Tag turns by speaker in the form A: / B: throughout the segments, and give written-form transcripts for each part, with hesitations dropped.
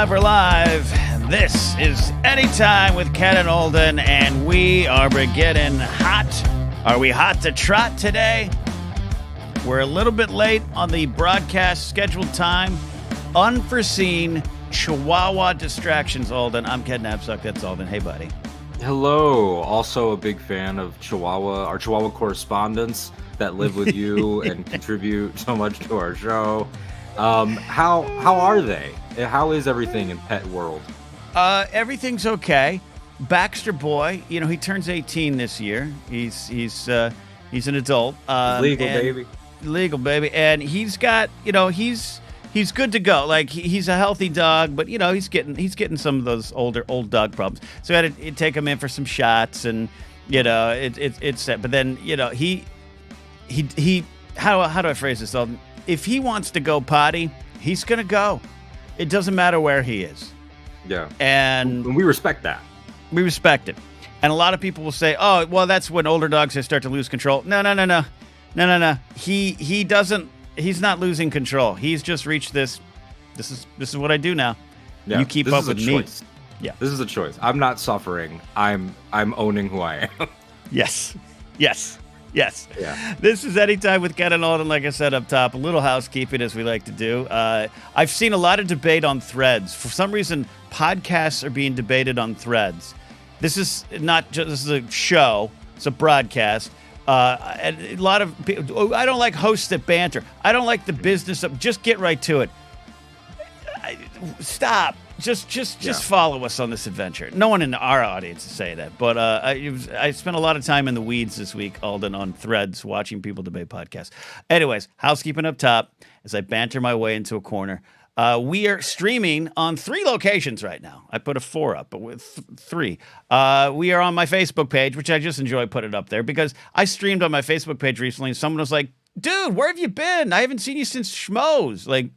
A: We're live. This is Anytime with Ken and Alden, and we are beginning hot. Are we hot to trot today? We're a little bit late on the broadcast scheduled time. Unforeseen Chihuahua distractions, Alden. I'm Ken Napsuck. That's Alden. Hey, buddy.
B: Hello. Also a big fan of our Chihuahua correspondents that live with you and contribute so much to our show. How are they? How is everything in pet world?
A: Everything's okay. Baxter boy, he turns 18 this year. He's an adult. Legal baby, and he's got, he's good to go. Like he's a healthy dog, but he's getting some of those old dog problems. So I had to take him in for some shots, and it's but then he how do I phrase this? If he wants to go potty, he's gonna go. It doesn't matter where he is.
B: Yeah.
A: And
B: we respect that.
A: We respect it. And a lot of people will say, oh, well, that's when older dogs start to lose control. No. He's not losing control. He's just reached this. This is what I do now.
B: Yeah,
A: you keep up with me.
B: Yeah. This is a choice. I'm not suffering. I'm owning who I am.
A: Yes.
B: Yeah.
A: This is Anytime with Ken and Alden, like I said up top. A little housekeeping, as we like to do. I've seen a lot of debate on Threads. For some reason, podcasts are being debated on Threads. This is a show. It's a broadcast. And a lot of people, I don't like hosts that banter. I don't like the business of just get right to it. Stop. Just follow us on this adventure. No one in our audience is saying that, but I spent a lot of time in the weeds this week, Alden, on Threads, watching people debate podcasts. Anyways, housekeeping up top as I banter my way into a corner. We are streaming on 3 locations right now. I put a 4 up, but with 3. We are on my Facebook page, which I just enjoy putting up there because I streamed on my Facebook page recently, and someone was like, "Dude, where have you been? I haven't seen you since Schmoes." Like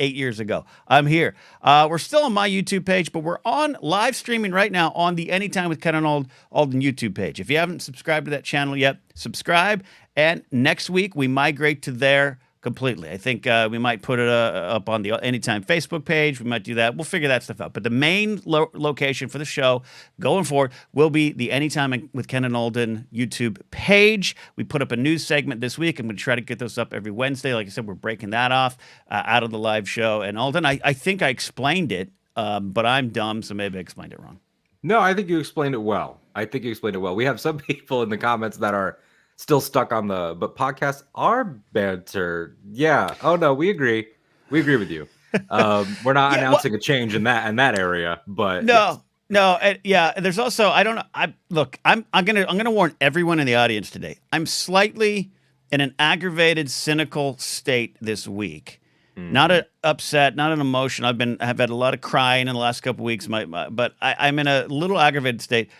A: 8 years ago. I'm here. We're still on my YouTube page, but we're on live streaming right now on the Anytime with Ken and Alden YouTube page. If you haven't subscribed to that channel yet, subscribe. And next week, we migrate to there completely. I think we might put it up on the Anytime Facebook page. We might do that. We'll figure that stuff out. But the main location for the show going forward will be the Anytime with Ken and Alden YouTube page. We put up a news segment this week. I'm going to try to get those up every Wednesday. Like I said, we're breaking that off out of the live show. And Alden, I think I explained it, but I'm dumb, so maybe I explained it wrong.
B: No, I think you explained it well. We have some people in the comments that are still stuck on but podcasts are banter. Yeah. Oh no, we agree. We agree with you. We're not announcing a change in that area, but
A: no. There's also, I don't know. I'm gonna warn everyone in the audience today. I'm slightly in an aggravated, cynical state this week. Not an upset, not an emotion. I've had a lot of crying in the last couple of weeks. But I'm in a little aggravated state.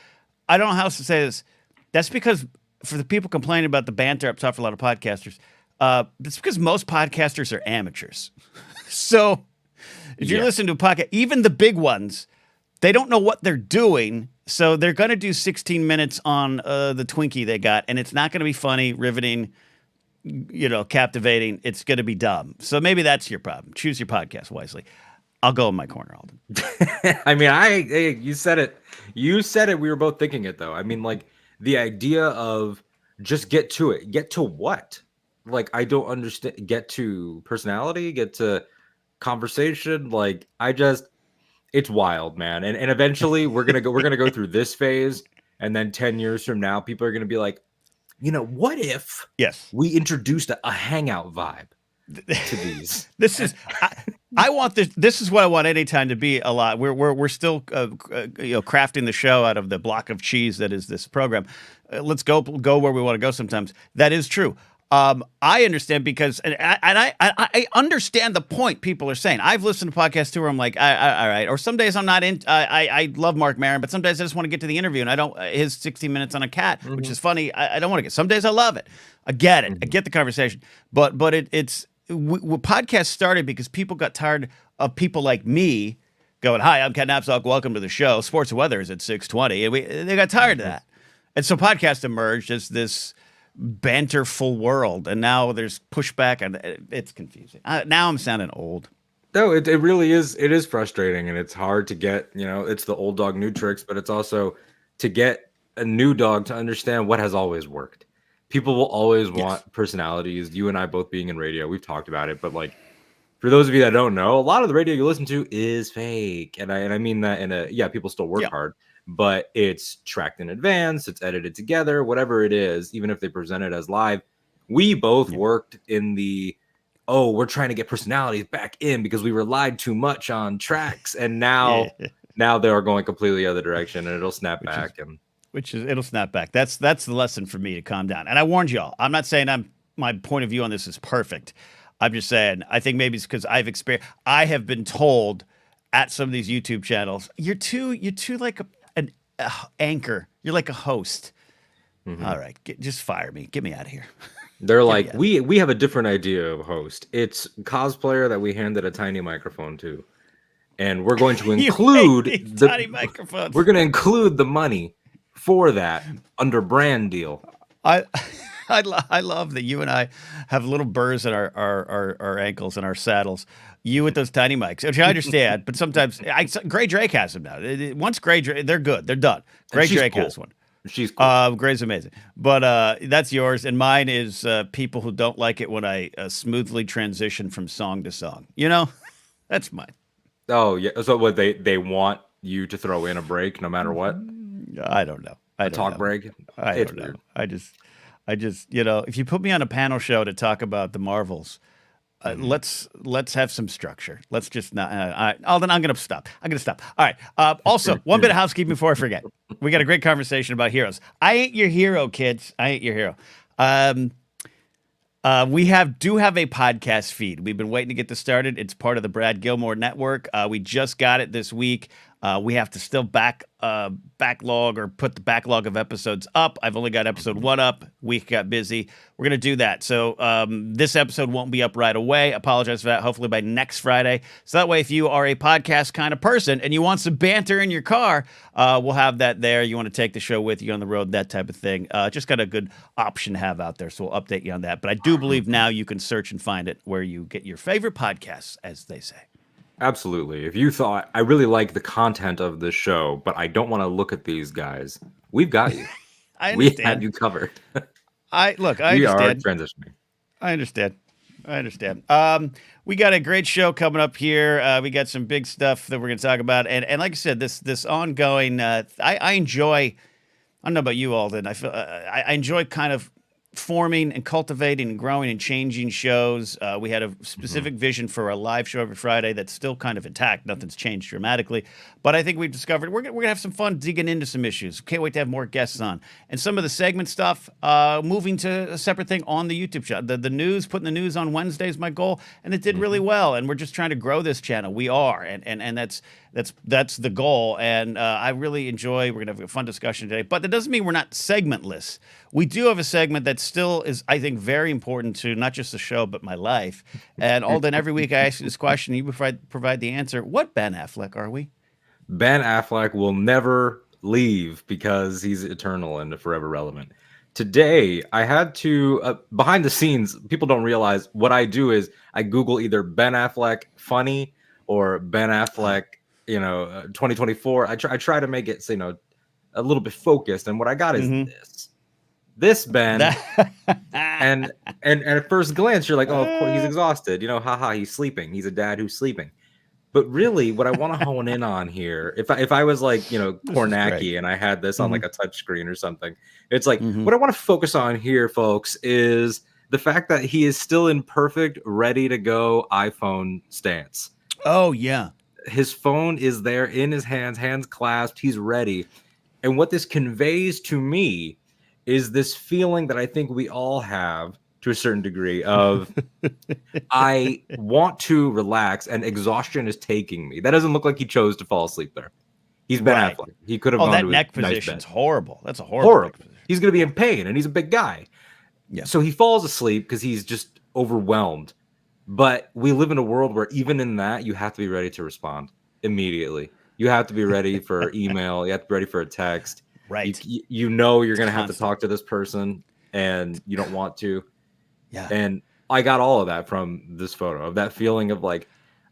A: I don't know how else to say this. That's because, for the people complaining about the banter up top for a lot of podcasters, it's because most podcasters are amateurs. So if you're listening to a podcast, even the big ones, they don't know what they're doing. So they're going to do 16 minutes on the Twinkie they got, and it's not going to be funny, riveting, captivating. It's going to be dumb. So maybe that's your problem. Choose your podcast wisely. I'll go in my corner, Alden.
B: I mean, you said it. You said it. We were both thinking it, though. I mean, like, the idea of just get to it. Get to what? Like, I don't understand. Get to personality, get to conversation. Like, it's wild, man. And eventually we're going to go through this phase. And then 10 years from now, people are going to be like, what if we introduced a hangout vibe to these?
A: This is, I want this. This is what I want Anytime to be a lot. We're still crafting the show out of the block of cheese that is this program. Let's go where we want to go. Sometimes that is true. I understand because, and I understand the point people are saying. I've listened to podcasts too where I'm like, all right. Or some days I'm not in. I love Mark Maron, but some days I just want to get to the interview, and I don't. His 60 minutes on a cat, which is funny. I don't want to get. Some days I love it. I get it. I get the conversation, but it's podcasts started because people got tired of people like me going, "Hi, I'm Ken Napzok. Welcome to the show. Sports and weather is at 6:20." And they got tired of that, and so podcast emerged as this banterful world, and now there's pushback, and it's confusing. Now I'm sounding old.
B: No, it really is. It is frustrating, and it's hard to get. It's the old dog new tricks, but it's also to get a new dog to understand what has always worked. People will always want personalities. You and I both being in radio, we've talked about it, but like for those of you that don't know, a lot of the radio you listen to is fake, and I mean that in a people still work hard, but it's tracked in advance, it's edited together, whatever it is. Even if they present it as live, we both worked in the we're trying to get personalities back in because we relied too much on tracks, and now they are going completely the other direction, and it'll snap back.
A: It'll snap back. That's the lesson for me to calm down. And I warned y'all. I'm not saying my point of view on this is perfect. I'm just saying I think maybe it's because I have been told at some of these YouTube channels, you're too like an anchor. You're like a host. Mm-hmm. All right, just fire me. Get me out of here.
B: They're like, we have a different idea of host. It's cosplayer that we handed a tiny microphone to, and we're going to include the
A: tiny microphones.
B: We're going to include the money for that under brand deal.
A: I love that you and I have little burrs in our ankles and our saddles. You with those tiny mics, which I understand, but sometimes Gray Drake has them now. Once Gray Drake, they're good. They're done. Gray Drake has one.
B: She's cool.
A: Gray's amazing. But that's yours. And mine is people who don't like it when I smoothly transition from song to song. That's mine.
B: Oh, yeah. So what, they want you to throw in a break no matter what?
A: I don't know.
B: A talk break?
A: I don't know. I just, if you put me on a panel show to talk about the Marvels, let's have some structure. Let's just not. Alden, I'm going to stop. All right. Also, one bit of housekeeping before I forget. We got a great conversation about heroes. I ain't your hero, kids. I ain't your hero. We do have a podcast feed. We've been waiting to get this started. It's part of the Brad Gilmore Network. We just got it this week. We have to still backlog or put the backlog of episodes up. I've only got episode 1 up. Week got busy. We're going to do that. So this episode won't be up right away. Apologize for that. Hopefully by next Friday. So that way, if you are a podcast kind of person and you want some banter in your car, we'll have that there. You want to take the show with you on the road, that type of thing. Just got a good option to have out there. So we'll update you on that. But I do believe now you can search and find it where you get your favorite podcasts, as they say.
B: Absolutely. If you thought, I really like the content of this show, but I don't want to look at these guys, we've got you. We have you covered.
A: I understand.
B: We are transitioning.
A: I understand. We got a great show coming up here. We got some big stuff that we're going to talk about. And like I said, this ongoing, I enjoy, I don't know about you, Alden. I feel I enjoy kind of forming and cultivating and growing and changing shows. We had a specific vision for a live show every Friday that's still kind of intact. Nothing's changed dramatically. But I think we've discovered we're going to have some fun digging into some issues. Can't wait to have more guests on. And some of the segment stuff, moving to a separate thing on the YouTube channel. The news, putting the news on Wednesday is my goal. And it did really well. And we're just trying to grow this channel. We are. And that's the goal. And I really enjoy, we're going to have a fun discussion today. But that doesn't mean we're not segmentless. We do have a segment that still is, I think, very important to not just the show, but my life. And Alden, every week I ask you this question, you provide the answer. What Ben Affleck are we?
B: Ben Affleck will never leave because he's eternal and forever relevant. Today, I had to, behind the scenes, people don't realize what I do is I Google either Ben Affleck funny or Ben Affleck, 2024. I try to make it, a little bit focused. And what I got is this Ben. and at first glance, you're like, oh, of course, he's exhausted. Haha, he's sleeping. He's a dad who's sleeping. But really, what I want to hone in on here, if I was like, Kornacki and I had this on like a touch screen or something, it's like, what I want to focus on here, folks, is the fact that he is still in perfect, ready to go iPhone stance.
A: Oh, yeah.
B: His phone is there in his hands clasped. He's ready. And what this conveys to me is this feeling that I think we all have to a certain degree of I want to relax and exhaustion is taking me. That doesn't look like he chose to fall asleep there. He's Ben Affleck. He could have gone
A: that
B: to
A: neck
B: nice
A: position's horrible. That's a horrible neck position.
B: He's going to be in pain and he's a big guy. Yeah. So he falls asleep because he's just overwhelmed. But we live in a world where even in that, you have to be ready to respond immediately. You have to be ready for email. You have to be ready for a text.
A: Right.
B: You know you're going to have to
A: Constant.
B: talk to this person and you don't want to.
A: Yeah.
B: And I got all of that from this photo, of that feeling of like,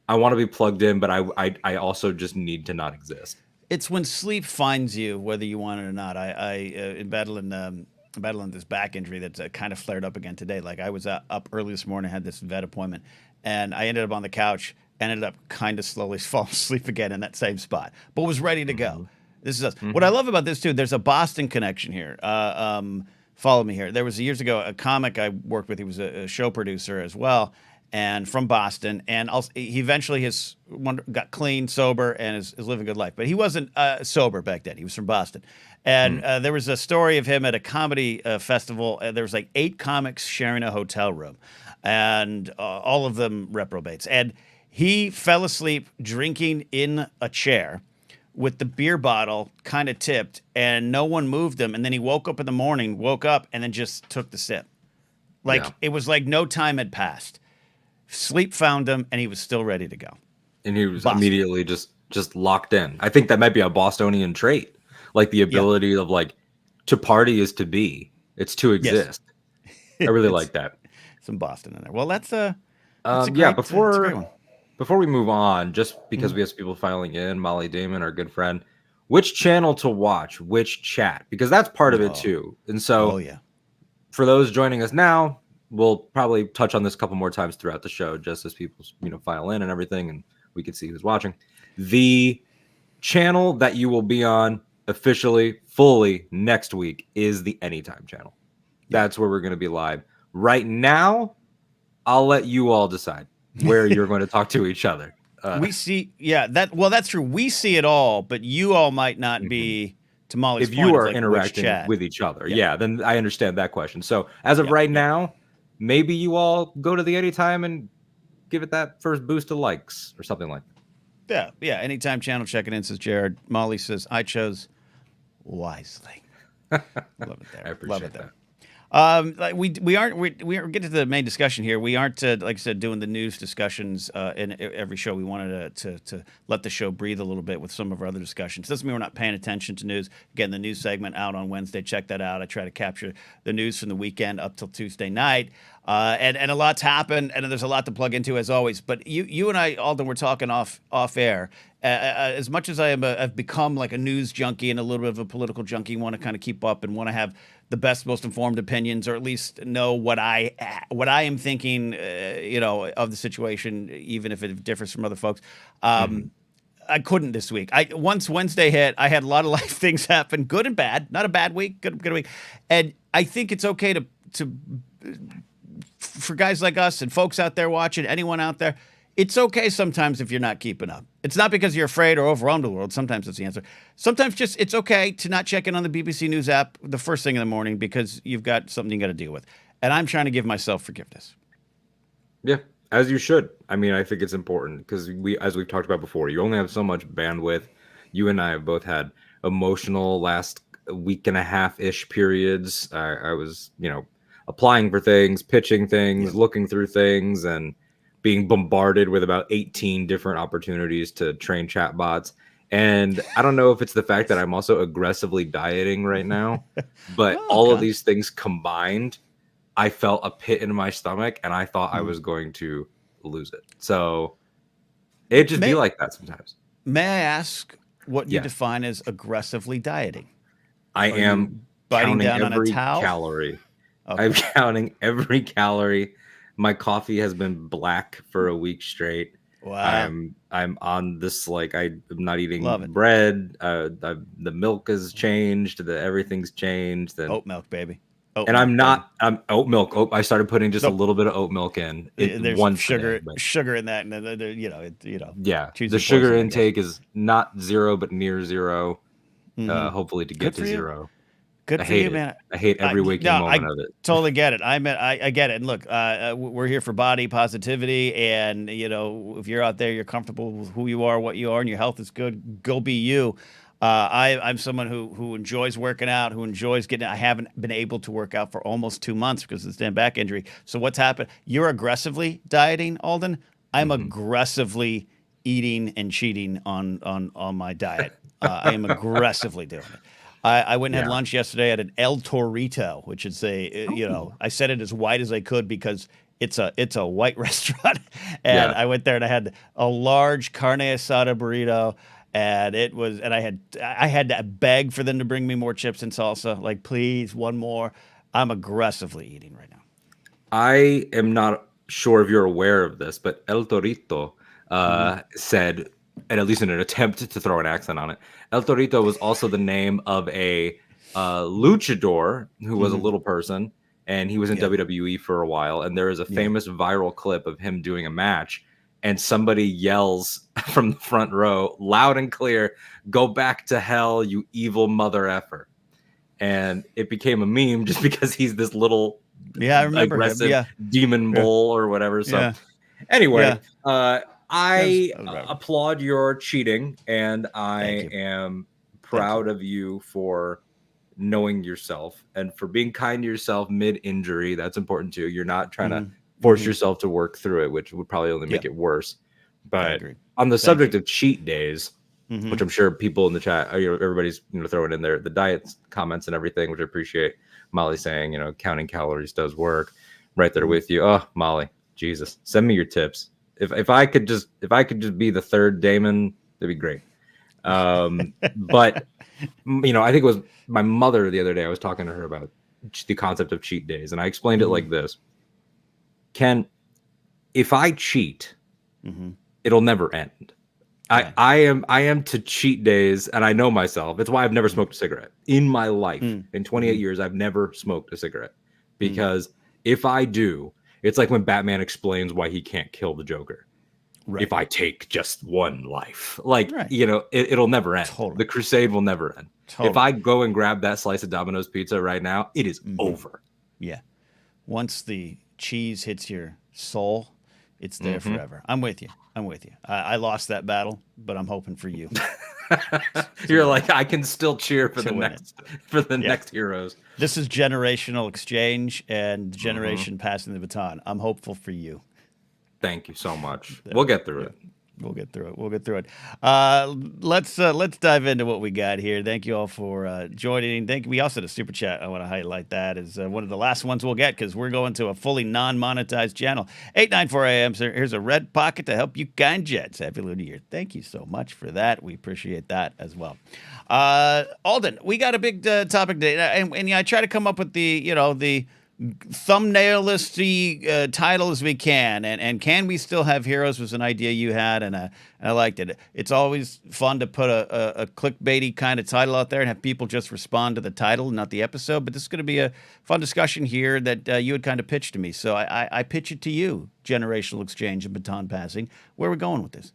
B: I want to be plugged in, but I also just need to not exist.
A: It's when sleep finds you, whether you want it or not. In battling this back injury that's kind of flared up again today. Like I was up early this morning, had this vet appointment, and I ended up on the couch, ended up kind of slowly falling asleep again in that same spot, but was ready to go. This is us. What I love about this too, there's a Boston connection here. Follow me here. There was years ago a comic I worked with. He was a show producer as well, and from Boston. And also, he eventually got clean, sober, and is living a good life. But he wasn't sober back then. He was from Boston. And there was a story of him at a comedy festival. There was like 8 comics sharing a hotel room, and all of them reprobates. And he fell asleep drinking in a chair with the beer bottle kind of tipped, and no one moved him. And then he woke up in the morning, and then just took the sip. Like it was like no time had passed. Sleep found him, and he was still ready to go.
B: And he was immediately just locked in. I think that might be a Bostonian trait, like the ability of like to party is to be, it's to exist. Yes. I really like that.
A: Some Boston in there. Well, that's a
B: great one. Before we move on, just because we have some people filing in, Molly Damon, our good friend, which channel to watch, which chat, because that's part of it too. And so, for those joining us now, we'll probably touch on this a couple more times throughout the show, just as people, file in and everything, and we can see who's watching. The channel that you will be on officially, fully next week is the Anytime channel. That's where we're going to be live. Right now, I'll let you all decide where you're going to talk to each other.
A: We see, that's true. We see it all, but you all might not be. To Molly's
B: if
A: point,
B: you are interacting with each other, then I understand that question. So as of right now, maybe you all go to the Anytime and give it that first boost of likes or something like
A: that. Yeah. Anytime channel, check it in, says Jared. Molly says, I chose wisely. Love it there.
B: I appreciate that.
A: Like we aren't get to the main discussion here. We aren't like I said doing the news discussions in every show. We wanted to let the show breathe a little bit with some of our other discussions. Doesn't mean we're not paying attention to news. Again, the news segment out on Wednesday. Check that out. I try to capture the news from the weekend up till Tuesday night. And a lot's happened, and there's a lot to plug into as always. But you and I, Alden, were talking off air. As much as I've become like a news junkie and a little bit of a political junkie, want to kind of keep up and want to have the best, most informed opinions, or at least know what I am thinking, of the situation, even if it differs from other folks. I couldn't this week. Once Wednesday hit, I had a lot of life things happen, good and bad. Not a bad week, good week. And I think it's okay to for guys like us and folks out there watching, anyone out there, it's okay sometimes if you're not keeping up. It's not because you're afraid or overwhelmed with the world. Sometimes that's the answer. Sometimes just it's okay to not check in on the BBC News app the first thing in the morning because you've got something you got to deal with. And I'm trying to give myself forgiveness.
B: Yeah, as you should. I mean, I think it's important because as we've talked about before, you only have so much bandwidth. You and I have both had emotional last week and a half-ish periods. I was, applying for things, pitching things, looking through things, and being bombarded with about 18 different opportunities to train chatbots. And I don't know if it's the fact that I'm also aggressively dieting right now, but all of these things combined, I felt a pit in my stomach and I thought I was going to lose it. So it just be like that sometimes.
A: May I ask what you define as aggressively dieting?
B: I am
A: biting
B: counting
A: down
B: every
A: on a towel?
B: calorie. Okay. I'm counting every calorie. My coffee has been black for a week straight.
A: Wow.
B: I'm on this, like, I'm not eating bread. The milk has changed. Everything's changed. And
A: oat milk, baby.
B: I'm oat milk. I started putting just a little bit of oat milk in.
A: There's
B: one
A: sugar in that, and
B: Yeah, the sugar intake is not zero, but near zero. Hopefully to get to zero.
A: Good for you, man.
B: I hate every waking moment of it.
A: Totally get it. I get it. And look, we're here for body positivity, and if you're out there, you're comfortable with who you are, what you are, and your health is good. Go be you. I'm someone who enjoys working out, who enjoys getting. I haven't been able to work out for almost 2 months because of this damn back injury. So what's happened? You're aggressively dieting, Alden. I'm aggressively eating and cheating on my diet. I am aggressively doing it. I went and had
B: Yeah.
A: lunch yesterday at an El Torito, which is I said it as white as I could because it's a white restaurant, and
B: Yeah.
A: I went there and I had a large carne asada burrito, and I had to beg for them to bring me more chips and salsa, like please one more. I'm aggressively eating right now.
B: I am not sure if you're aware of this, but El Torito said, and at least in an attempt to throw an accent on it, El Torito was also the name of a luchador who was a little person, and he was in
A: Yeah.
B: WWE for a while. And there is a
A: Yeah.
B: famous viral clip of him doing a match, and somebody yells from the front row, loud and clear, "Go back to hell, you evil mother effer." And it became a meme just because he's this little
A: Yeah, I remember him.
B: aggressive
A: Yeah.
B: demon
A: Yeah.
B: bull or whatever. So
A: Yeah.
B: anyway,
A: Yeah.
B: I
A: That was right.
B: applaud your cheating, and
A: Thank
B: I
A: you.
B: am proud of you for knowing yourself and for being kind to yourself mid-injury. That's important too. You're not trying to force yourself to work through it, which would probably only make it worse. But
A: agree.
B: on the
A: Thank
B: subject
A: you.
B: of cheat days, which I'm sure people in the chat, everybody's throwing in there the diet comments and everything, which I appreciate. Molly saying, counting calories does work. Right there with you. Oh, Molly, Jesus, send me your tips. If I could just be the third Damon, that'd be great. But I think it was my mother the other day. I was talking to her about the concept of cheat days, and I explained it like this: Ken, if I cheat, it'll never end. I am to cheat days, and I know myself. It's why I've never smoked a cigarette in my life. In 28 years, I've never smoked a cigarette because if I do, it's like when Batman explains why he can't kill the Joker.
A: Right.
B: If I take just one life, like
A: Right.
B: it'll never end.
A: Totally.
B: The crusade will never end.
A: Totally.
B: If I go and grab that slice of Domino's pizza right now, it is over.
A: Yeah. Once the cheese hits your soul, it's there forever. I'm with you. I lost that battle, but I'm hoping for you.
B: You're like, I can still cheer for the
A: win
B: next heroes.
A: This is generational exchange and generation passing the baton. I'm hopeful for you.
B: Thank you so much. We'll get through it.
A: We'll get through it. Let's dive into what we got here. Thank you all for joining. We also had a super chat. I want to highlight that as one of the last ones we'll get because we're going to a fully non-monetized channel. 894 AM. So here's a red pocket to help you kind jets. Happy Lunar Year. Thank you so much for that. We appreciate that as well. Alden, we got a big topic today, and I try to come up with the thumbnail-listy title as we can, and can we still have heroes was an idea you had, and I liked it. It's always fun to put a clickbaity kind of title out there and have people just respond to the title, not the episode. But this is going to be a fun discussion here that you had kind of pitched to me, so I pitch it to you: generational exchange and baton passing. Where are we going with this?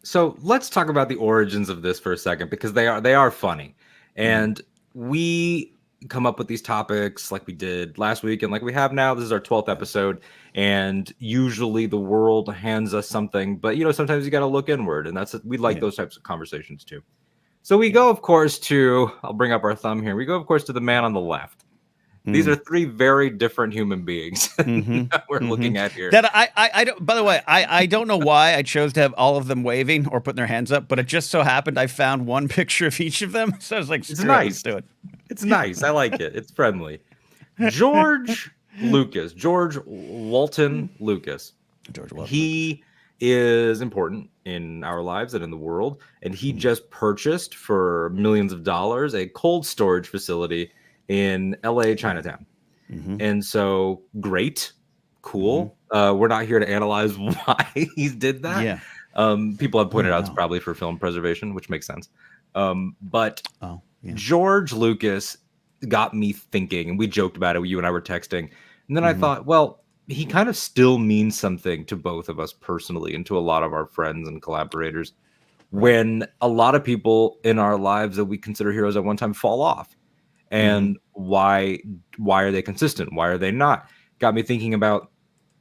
B: So let's talk about the origins of this for a second because they are funny, and we come up with these topics like we did last week and like we have now. This is our 12th episode, and usually the world hands us something, but sometimes you got to look inward, and we like those types of conversations too. So we go, of course, I'll bring up our thumb here. We go, of course, to the man on the left. These are three very different human beings that we're looking at here.
A: That I don't. By the way, I don't know why I chose to have all of them waving or putting their hands up, but it just so happened I found one picture of each of them, so I was like,
B: "It's nice. Let's
A: do it."
B: It's nice. I like it. It's friendly. George Walton Lucas. He is important in our lives and in the world, and he just purchased for millions of dollars a cold storage facility in LA Chinatown. And so great, cool. We're not here to analyze why he did that. People have pointed out it's probably for film preservation, which makes sense. But George Lucas got me thinking, and we joked about it. You and I were texting, and then I thought, well, he kind of still means something to both of us personally and to a lot of our friends and collaborators when a lot of people in our lives that we consider heroes at one time fall off. And why are they consistent? Why are they not? Got me thinking about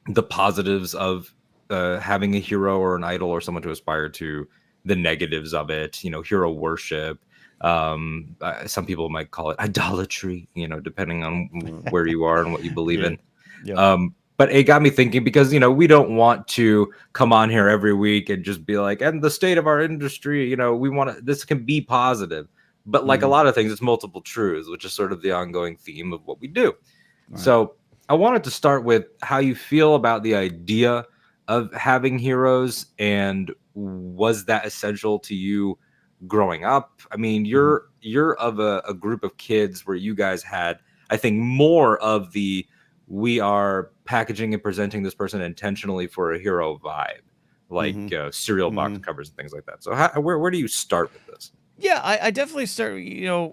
B: the positives of having a hero or an idol or someone to aspire to, the negatives of it, hero worship. Some people might call it idolatry, depending on where you are and what you believe
A: Yeah.
B: in.
A: Yep.
B: But it got me thinking because, we don't want to come on here every week and just be like, and the state of our industry, we want to, this can be positive. But like a lot of things, it's multiple truths, which is sort of the ongoing theme of what we do.
A: Right.
B: So I wanted to start with how you feel about the idea of having heroes, and was that essential to you growing up? I mean, you're of a group of kids where you guys had, I think, more of the we are packaging and presenting this person intentionally for a hero vibe, like cereal box covers and things like that. So where do you start with this?
A: Yeah, I definitely start,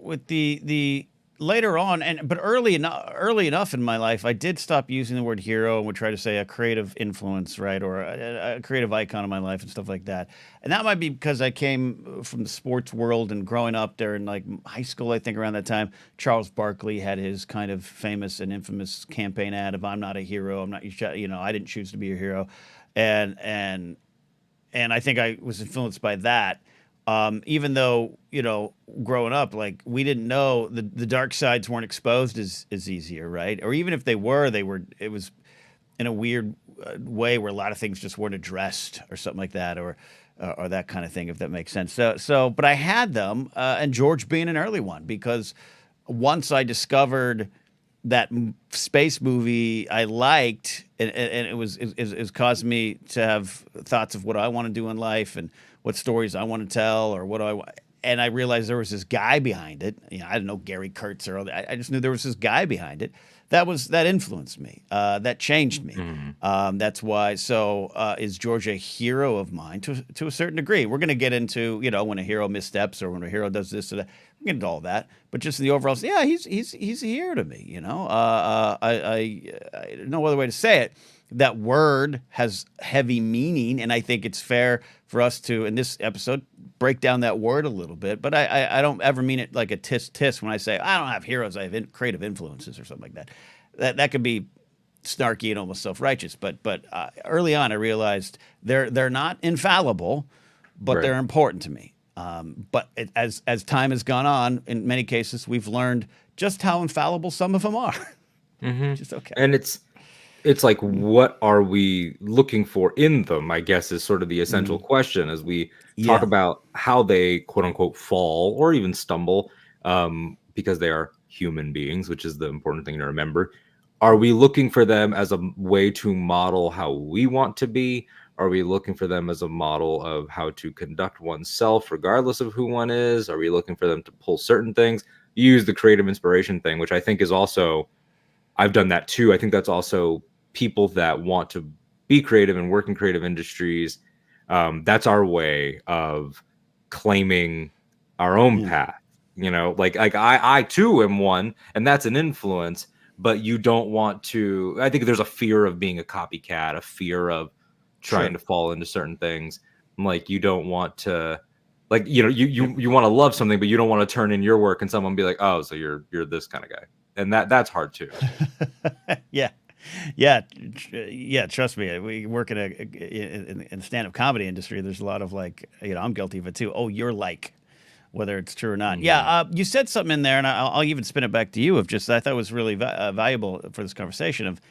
A: with the later on, but early enough in my life, I did stop using the word hero and would try to say a creative influence, right, or a creative icon in my life and stuff like that. And that might be because I came from the sports world and growing up there in like high school. I think around that time, Charles Barkley had his kind of famous and infamous campaign ad of "I'm not a hero, I'm not I didn't choose to be a hero," and I think I was influenced by that. Even though, growing up, like we didn't know the dark sides weren't exposed as easier, right? Or even if they were, it was in a weird way where a lot of things just weren't addressed or something like that, or that kind of thing, if that makes sense. But I had them, and George being an early one, because once I discovered that space movie I liked, and it was caused me to have thoughts of what I want to do in life and what stories I want to tell, or what do I want. And I realized there was this guy behind it. I didn't know Gary Kurtz or all that. I just knew there was this guy behind it. That influenced me. That changed me. That's why. So is George a hero of mine to a certain degree? We're going to get into when a hero missteps or when a hero does this or that. We're going to get into all that. But just the overall, yeah, he's a hero to me. I no other way to say it. That word has heavy meaning, and I think it's fair for us to, in this episode, break down that word a little bit. But I don't ever mean it like a tisk when I say I don't have heroes, I have creative influences or something like that. That could be snarky and almost self-righteous. But early on, I realized they're not infallible, but they're important to me. But as time has gone on, in many cases, we've learned just how infallible some of them are. Just okay.
B: And it's like, what are we looking for in them, I guess, is sort of the essential question as we talk about how they, quote unquote, fall or even stumble, because they are human beings, which is the important thing to remember. Are we looking for them as a way to model how we want to be? Are we looking for them as a model of how to conduct oneself, regardless of who one is? Are we looking for them to pull certain things? You use the creative inspiration thing, which I think is also, I've done that too. I think that's also people that want to be creative and work in creative industries. That's our way of claiming our own path. Like I too am one, and that's an influence. But you don't want to. I think there's a fear of being a copycat, a fear of trying to fall into certain things. Like you don't want to, like you want to love something, but you don't want to turn in your work and someone be like, oh, so you're this kind of guy, and that's hard too.
A: Yeah. Trust me. We work in the stand-up comedy industry. There's a lot of like, I'm guilty of it too. Oh, you're like, whether it's true or not. Yeah. You said something in there, and I'll even spin it back to you. Of just I thought was really valuable for this conversation. Of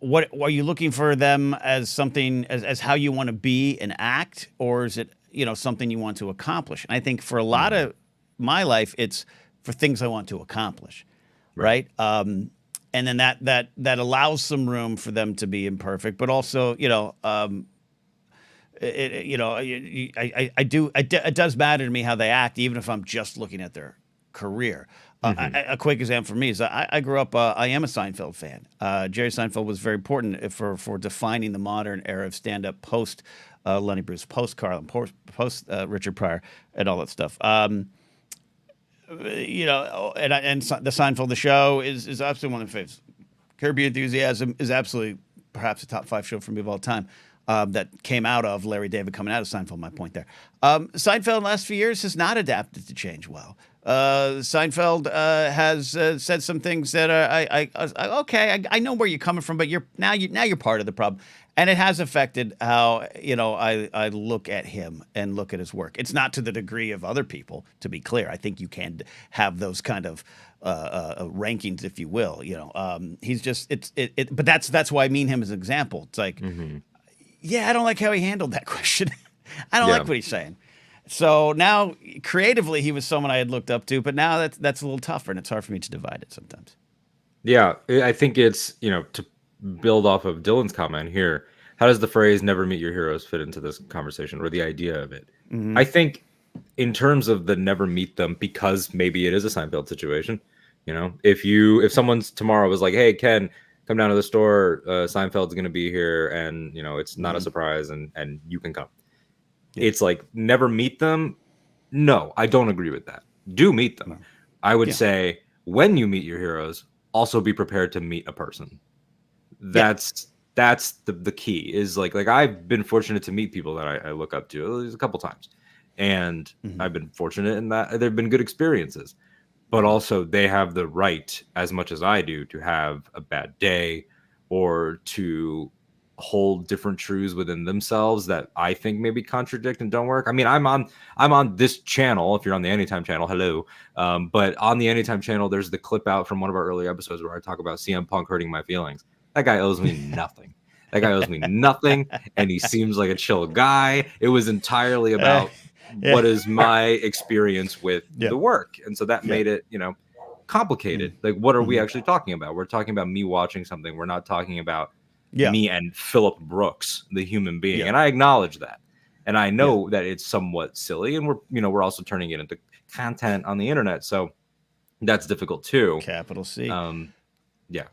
A: what are you looking for them as something as how you want to be and act, or is it something you want to accomplish? And I think for a lot of my life, it's for things I want to accomplish, right? And then that allows some room for them to be imperfect, but also, it does matter to me how they act, even if I'm just looking at their career. A quick example for me is I grew up. I am a Seinfeld fan. Jerry Seinfeld was very important for defining the modern era of stand-up post Lenny Bruce, post Carlin, post Richard Pryor, and all that stuff. And the Seinfeld, the show, is absolutely one of my favorites. Curb Your Enthusiasm is absolutely perhaps a top 5 show for me of all time. That came out of Larry David coming out of Seinfeld, my point there. Seinfeld in the last few years has not adapted to change well. Seinfeld has said some things that are, I know where you're coming from, but you're now you're part of the problem. And it has affected how, I look at him and look at his work. It's not to the degree of other people, to be clear. I think you can have those kind of rankings, if you will. He's just but that's why I mean him as an example. It's like, yeah, I don't like how he handled that question. I don't like what he's saying. So now, creatively, he was someone I had looked up to, but now that's a little tougher, and it's hard for me to divide it sometimes.
B: Yeah, I think it's, to build off of Dylan's comment here, how does the phrase "never meet your heroes" fit into this conversation, or the idea of it? I think in terms of the never meet them, because maybe it is a Seinfeld situation. If someone's tomorrow was like, "Hey, Ken, come down to the store, Seinfeld's going to be here, and it's not a surprise, and you can come." It's like, never meet them. No, I don't agree with that. Do meet them. No. I would say, when you meet your heroes, also be prepared to meet a person. That's the key. Is like I've been fortunate to meet people that I look up to a couple times, and I've been fortunate in that they've been good experiences. But also, they have the right, as much as I do, to have a bad day, or to hold different truths within themselves that I think maybe contradict and don't work. I mean, I'm on this channel. If you're on the Anytime channel, hello. But on the Anytime channel, there's the clip out from one of our early episodes where I talk about CM Punk hurting my feelings. That guy owes me nothing. That guy owes me nothing, and he seems like a chill guy. It was entirely about what is my experience with the work, and so that made it, complicated. Like, what are we actually talking about? We're talking about me watching something. We're not talking about me and Philip Brooks, the human being. And I acknowledge that. And I know that it's somewhat silly, and we're also turning it into content on the internet. So that's difficult too.
A: Capital C.
B: Yeah.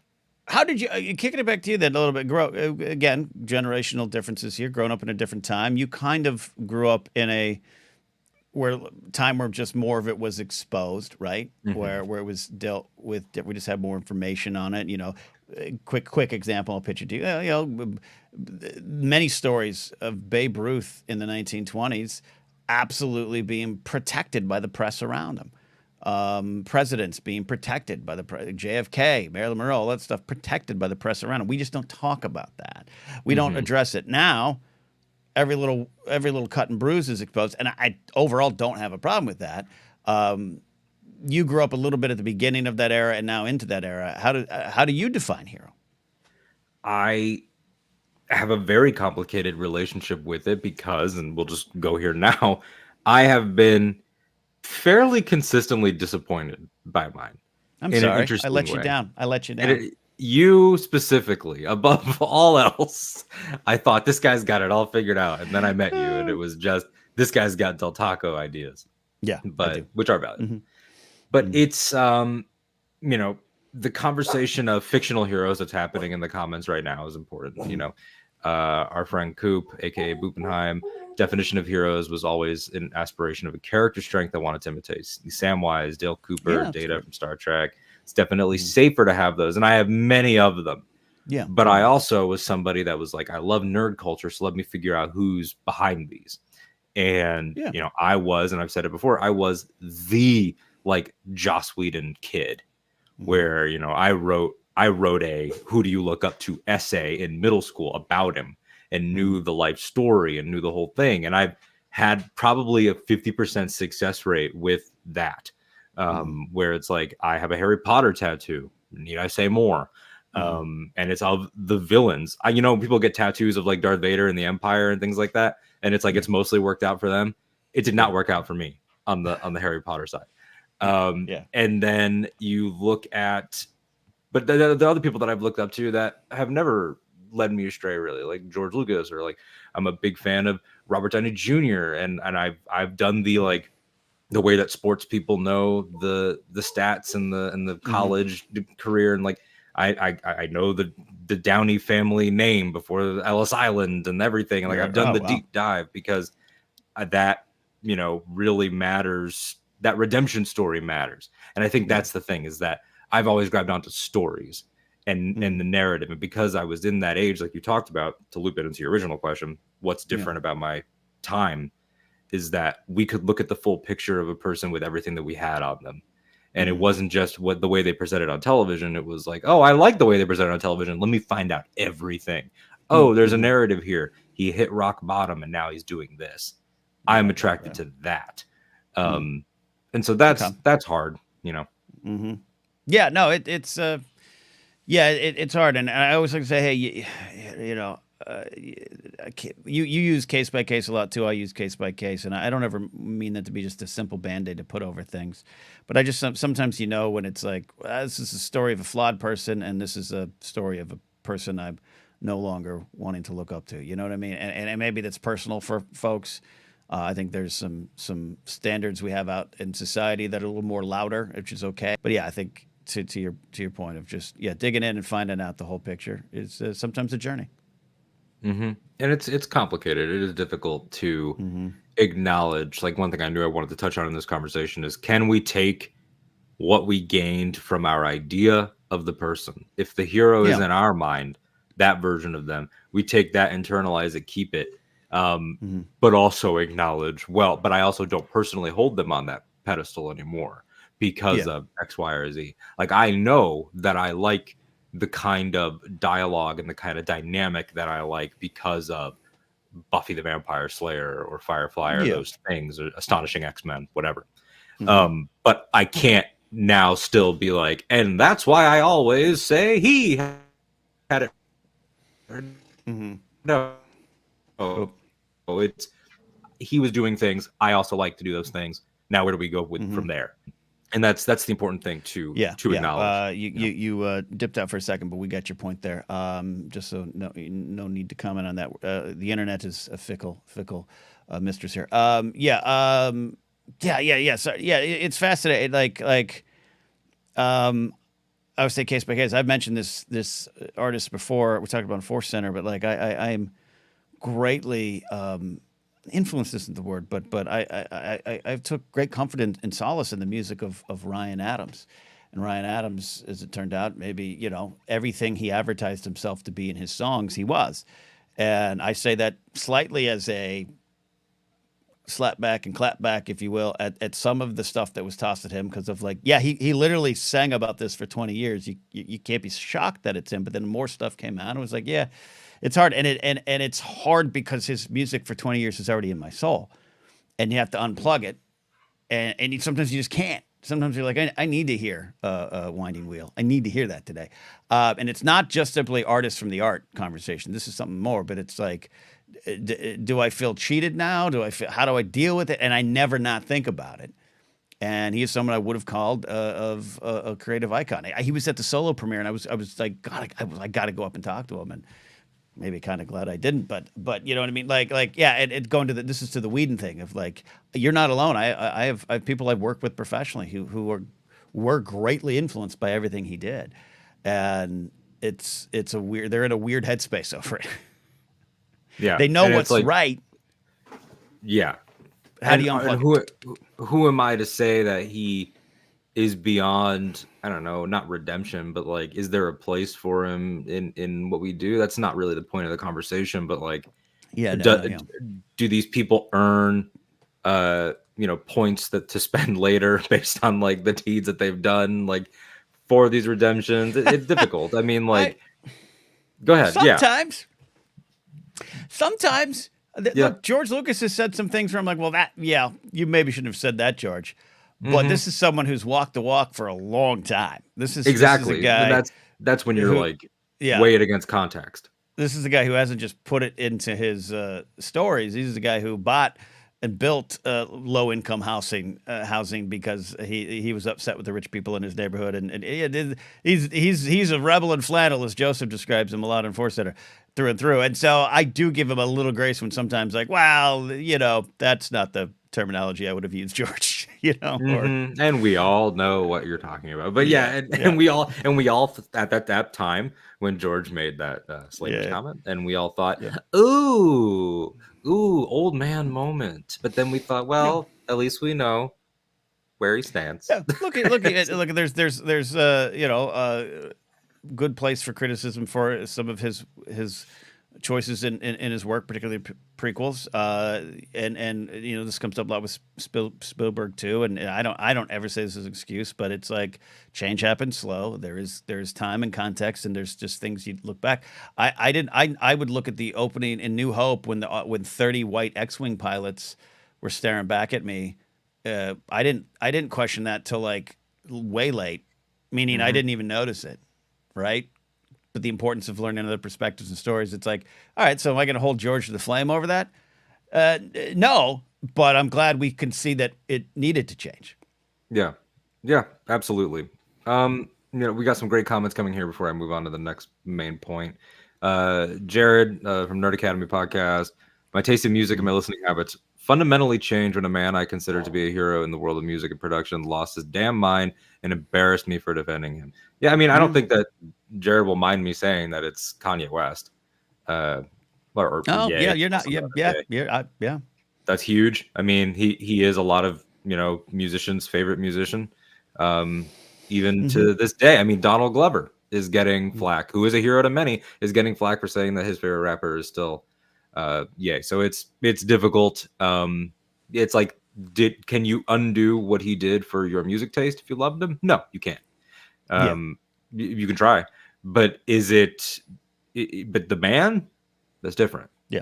A: How did you kicking it back to you then a little bit? Again, generational differences here. Growing up in a different time, you kind of grew up in a time where just more of it was exposed, right? Where it was dealt with. We just had more information on it. Quick example I'll pitch it to you. Many stories of Babe Ruth in the 1920s absolutely being protected by the press around him. Presidents being protected by the JFK, Marilyn Monroe, all that stuff protected by the press around him. We just don't talk about that. We don't address it now. Every little cut and bruise is exposed, and I overall don't have a problem with that. You grew up a little bit at the beginning of that era and now into that era. How do you define hero?
B: I have a very complicated relationship with it because, and we'll just go here now, I have been fairly consistently disappointed by mine.
A: I'm sorry. I let you down.
B: You specifically, above all else, I thought this guy's got it all figured out. And then I met you, and it was just, this guy's got Del Taco ideas.
A: Yeah.
B: Which are valid. But it's, the conversation of fictional heroes that's happening in the comments right now is important. Our friend Coop, aka Boopenheim, definition of heroes was always an aspiration of a character strength I wanted to imitate. Samwise, Dale Cooper, Data from Star Trek. It's definitely safer to have those, and I have many of them.
A: Yeah.
B: But I also was somebody that was like, I love nerd culture, so let me figure out who's behind these. And I was, and I've said it before, I was the Joss Whedon kid, where I wrote a "Who do you look up to" essay in middle school about him, and knew the life story and knew the whole thing. And I've had probably a 50% success rate with that. Where it's like, I have a Harry Potter tattoo. Need I say more? And it's of the villains. People get tattoos of Darth Vader and the Empire and things like that, and it's like it's mostly worked out for them. It did not work out for me on the Harry Potter side. And then you look at, but the other people that I've looked up to that have never led me astray, really, like George Lucas, or I'm a big fan of Robert Downey Jr. and I've done the way that sports people know the stats and the college career, and I know the Downey family name before Ellis Island and everything, and I've done deep dive, because that really matters. That redemption story matters, and I think that's the thing, is that I've always grabbed onto stories and the narrative, and because I was in that age, like you talked about, to loop it into your original question, what's different about my time is that we could look at the full picture of a person with everything that we had on them. And it wasn't just the way they presented on television. It was like, oh, I like the way they presented on television. Let me find out everything. oh, there's a
A: Mm-hmm.
B: narrative here. He hit rock bottom and now he's doing this. I'm attracted to that. And so that's hard, you know.
A: Mm-hmm. Yeah, no, yeah, it's hard, and I always like to say, hey, you know, you use case by case a lot too. I use case by case, and I don't ever mean that to be just a simple band-aid to put over things, but I just sometimes when it's like this is a story of a flawed person, and this is a story of a person I'm no longer wanting to look up to. You know what I mean? And maybe that's personal for folks. I think there's some standards we have out in society that are a little more louder, which is okay. But yeah, I think to your point of just digging in and finding out the whole picture is sometimes a journey.
B: And it's complicated. It is difficult to
A: Mm-hmm.
B: acknowledge. Like, one thing I knew I wanted to touch on in this conversation is, can we take what we gained from our idea of the person? If the hero is
A: Yeah.
B: in our mind, that version of them, we take that, internalize it, keep it,
A: Mm-hmm.
B: but also acknowledge, well, but I also don't personally hold them on that pedestal anymore because
A: Yeah.
B: of X, Y, or Z. Like, I know that I like the kind of dialogue and the kind of dynamic that I like because of Buffy the Vampire Slayer or Firefly or
A: Yeah.
B: those things, or Astonishing X-Men, whatever.
A: Mm-hmm.
B: But I can't now still be like, and that's why I always say he had it.
A: Mm-hmm.
B: No,
A: Oh.
B: it's he was doing things. I also like to do those things. Now where do we go with
A: Mm-hmm.
B: from there? And that's the important thing to acknowledge.
A: You dipped out for a second, but we got your point there. Just so no need to comment on that. The internet is a fickle mistress here. So it's fascinating. I would say case by case. I've mentioned this artist before. We talked about Force Center, but like I'm greatly influence isn't the word, but I took great comfort and solace in the music of Ryan Adams. And Ryan Adams, as it turned out, maybe, everything he advertised himself to be in his songs, he was. And I say that slightly as a slap back and clap back, if you will, at some of the stuff that was tossed at him because of he literally sang about this for 20 years. You can't be shocked that it's him, but then more stuff came out. And it was like, yeah, it's hard. And it's hard because his music for 20 years is already in my soul. And you have to unplug it. And sometimes you just can't. Sometimes you're like, I need to hear Winding Wheel. I need to hear that today. And it's not just simply artists from the art conversation. This is something more, but it's like, do I feel cheated now? How do I deal with it? And I never not think about it. And he is someone I would have called of a creative icon. He was at the solo premiere, and I was like, God, I got to go up and talk to him. And maybe kind of glad I didn't, but you know what I mean? It going to this is to the Whedon thing of like, you're not alone. I have people I've worked with professionally who were greatly influenced by everything he did, and they're in a weird headspace over it.
B: Yeah,
A: They know
B: and
A: what's right.
B: Yeah.
A: How do you unplug it?
B: Who am I to say that he is beyond, I don't know, not redemption, but like, is there a place for him in what we do? That's not really the point of the conversation, but like, do these people earn points to spend later based on like the deeds that they've done, like for these redemptions? It's difficult. I mean, like, go ahead.
A: Sometimes look, George Lucas has said some things where I'm like, well, you maybe shouldn't have said that, George. But this is someone who's walked the walk for a long time. This is
B: exactly
A: a guy.
B: That's when you're weigh it against context.
A: This is the guy who hasn't just put it into his stories. He's the guy who bought and built low income housing because he was upset with the rich people in his neighborhood, and he's a rebel in flannel, as Joseph describes him a lot in Force Center, through and through. And so I do give him a little grace when sometimes like, well, that's not the terminology I would have used, George.
B: And we all know what you're talking about. But and we all at that time when George made that slavish comment, and we all thought, ooh, old man moment. But then we thought, well, at least we know where he stands.
A: Yeah, look. There's good place for criticism for some of his choices in his work, particularly prequels. And this comes up a lot with Spielberg too. And I don't ever say this as an excuse, but it's like change happens slow. There's time and context, and there's just things you look back. I would look at the opening in New Hope when 30 white X-wing pilots were staring back at me. I didn't question that till like way late, meaning I didn't even notice it, right? But the importance of learning other perspectives and stories. It's like, all right, so am I going to hold George to the flame over that? No, but I'm glad we can see that it needed to change.
B: Yeah, absolutely. We got some great comments coming here before I move on to the next main point. Jared from Nerd Academy podcast. My taste in music and my listening habits fundamentally changed when a man I considered to be a hero in the world of music and production lost his damn mind and embarrassed me for defending him. Yeah, I mean, I don't think that Jared will mind me saying that it's Kanye West.
A: Yeah, you're not. Yeah.
B: That's huge. I mean, he is a lot of musicians' favorite musician, even to this day. I mean, Donald Glover is getting flack, who is a hero to many, is getting flack for saying that his favorite rapper is still Ye. So it's difficult. It's like, can you undo what he did for your music taste if you loved him? No, you can't. You can try, but but the man, that's different.
A: Yeah,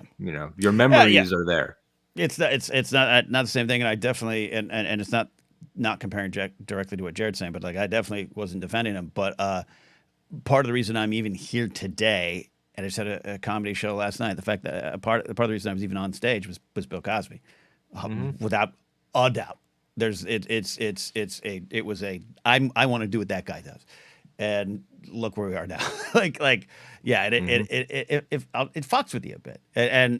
B: your memories are there.
A: It's not the same thing, and I definitely and it's not comparing directly to what Jared's saying, but like I definitely wasn't defending him. But part of the reason I'm even here today, and I just had a comedy show last night. The fact that part of the reason I was even on stage was Bill Cosby, without a doubt. I want to do what that guy does, and look where we are now. it fucks with you a bit, and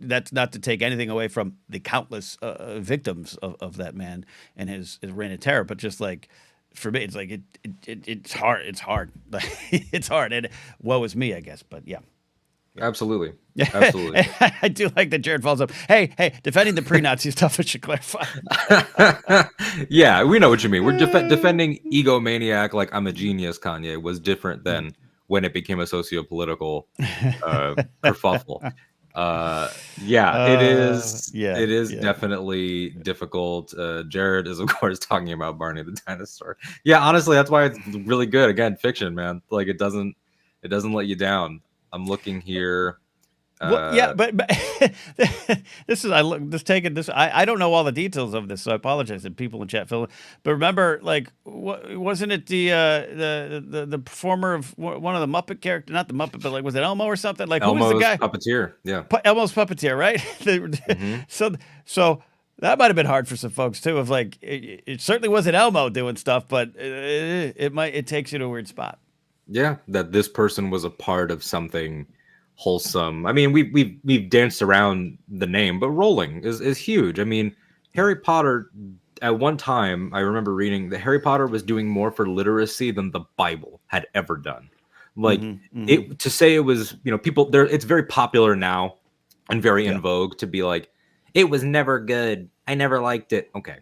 A: that's not to take anything away from the countless victims of that man and his reign of terror, but just like for me, it's like it's hard. It's hard. It's hard, and woe is me, I guess. But yeah.
B: Absolutely.
A: I do like that Jared follows up. Hey, defending the pre-Nazi stuff, I should clarify.
B: Yeah, we know what you mean. We're defending egomaniac, like I'm a genius. Kanye was different than when it became a socio-political kerfuffle. It is. It is definitely difficult. Jared is, of course, talking about Barney the dinosaur. Yeah, honestly, that's why it's really good. Again, fiction, man. Like it doesn't let you down. I'm looking here.
A: But this is I don't know all the details of this, so I apologize to people in chat. Phil, but remember, like, wasn't it the performer of one of the Muppet characters? Not the Muppet, but like, was it Elmo or something? Like,
B: Elmo's
A: who was the guy?
B: Puppeteer. Yeah,
A: Elmo's puppeteer, right? So that might have been hard for some folks too. Of like, it certainly wasn't Elmo doing stuff, but it takes you to a weird spot.
B: Yeah, that this person was a part of something wholesome. I mean, we've danced around the name, but Rowling is huge. I mean, Harry Potter, at one time, I remember reading that Harry Potter was doing more for literacy than the Bible had ever done. Like it to say it was, people there, it's very popular now and very in vogue to be like, it was never good. I never liked it. Okay.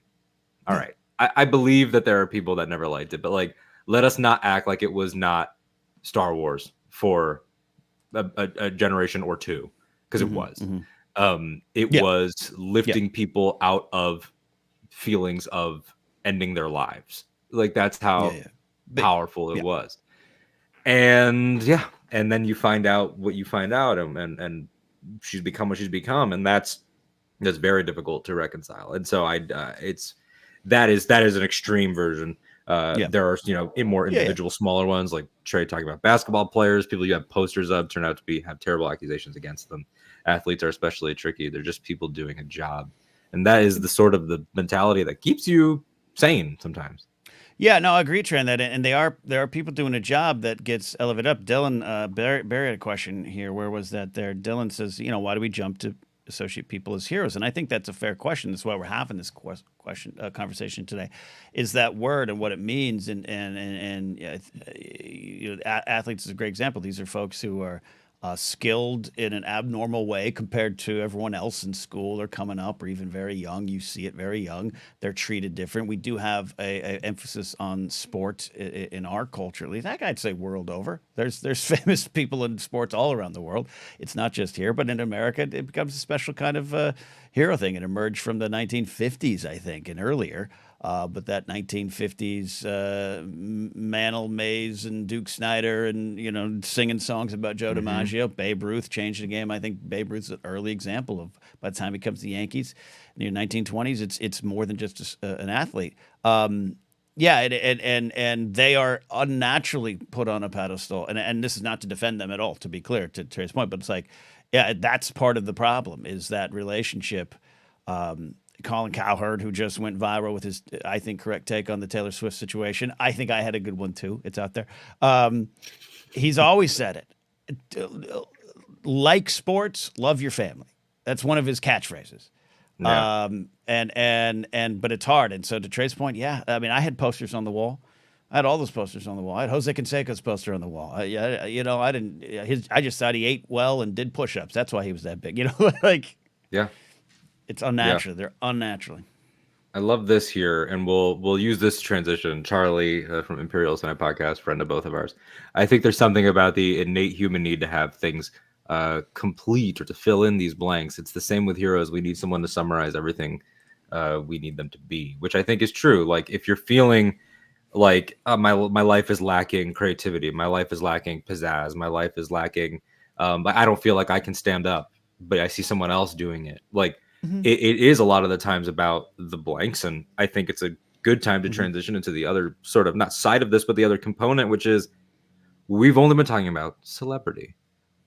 B: All right. I believe that there are people that never liked it, but like, let us not act like it was not Star Wars for a generation or two, because it was. It was lifting people out of feelings of ending their lives. Like that's how powerful it was. And and then you find out what you find out, and she's become what she's become, and that's very difficult to reconcile. And so that is an extreme version. There are more individual smaller ones, like Trey talking about basketball players, people you have posters of turn out to have terrible accusations against them. Athletes are especially tricky. They're just people doing a job, and that is the sort of the mentality that keeps you sane sometimes.
A: Yeah, no, I agree, Trent. And there are people doing a job that gets elevated up. Dylan Barry had a question here. Where was that? There, Dylan says, why do we jump to associate people as heroes? And I think that's a fair question. That's why we're having this conversation today. Is that word and what it means? And athletes is a great example. These are folks who are skilled in an abnormal way compared to everyone else in school or coming up or even very young. You see it very young. They're treated different. We do have a emphasis on sport in our culture, at least. I'd say world over. There's famous people in sports all around the world. It's not just here, but in America, it becomes a special kind of hero thing. It emerged from the 1950s, I think, and earlier. But that 1950s Mantle, Mays, and Duke Snyder, and singing songs about Joe DiMaggio, Babe Ruth changed the game. I think Babe Ruth's an early example of by the time he comes to the Yankees in the 1920s, it's more than just an athlete. Yeah, and they are unnaturally put on a pedestal, and this is not to defend them at all, to be clear, to Trey's point, but it's like, yeah, that's part of the problem is that relationship. Colin Cowherd, who just went viral with his, I think, correct take on the Taylor Swift situation. I think I had a good one too. It's out there. He's always said it. Like sports, love your family. That's one of his catchphrases.
B: Yeah.
A: But it's hard. And so to Trey's point, yeah, I mean, I had posters on the wall. I had all those posters on the wall. I had Jose Canseco's poster on the wall. I didn't. I just thought he ate well and did push-ups. That's why he was that big. Like.
B: Yeah.
A: It's unnatural. Yeah. They're unnaturally.
B: I love this here, and we'll use this transition. Charlie from Imperial Senate podcast, friend of both of ours. I think there's something about the innate human need to have things complete or to fill in these blanks. It's the same with heroes. We need someone to summarize everything we need them to be, which I think is true. Like if you're feeling like my life is lacking creativity, my life is lacking pizzazz, my life is lacking, I don't feel like I can stand up, but I see someone else doing it. Like. It is a lot of the times about the blanks, and I think it's a good time to transition into the other sort of not side of this, but the other component, which is we've only been talking about celebrity,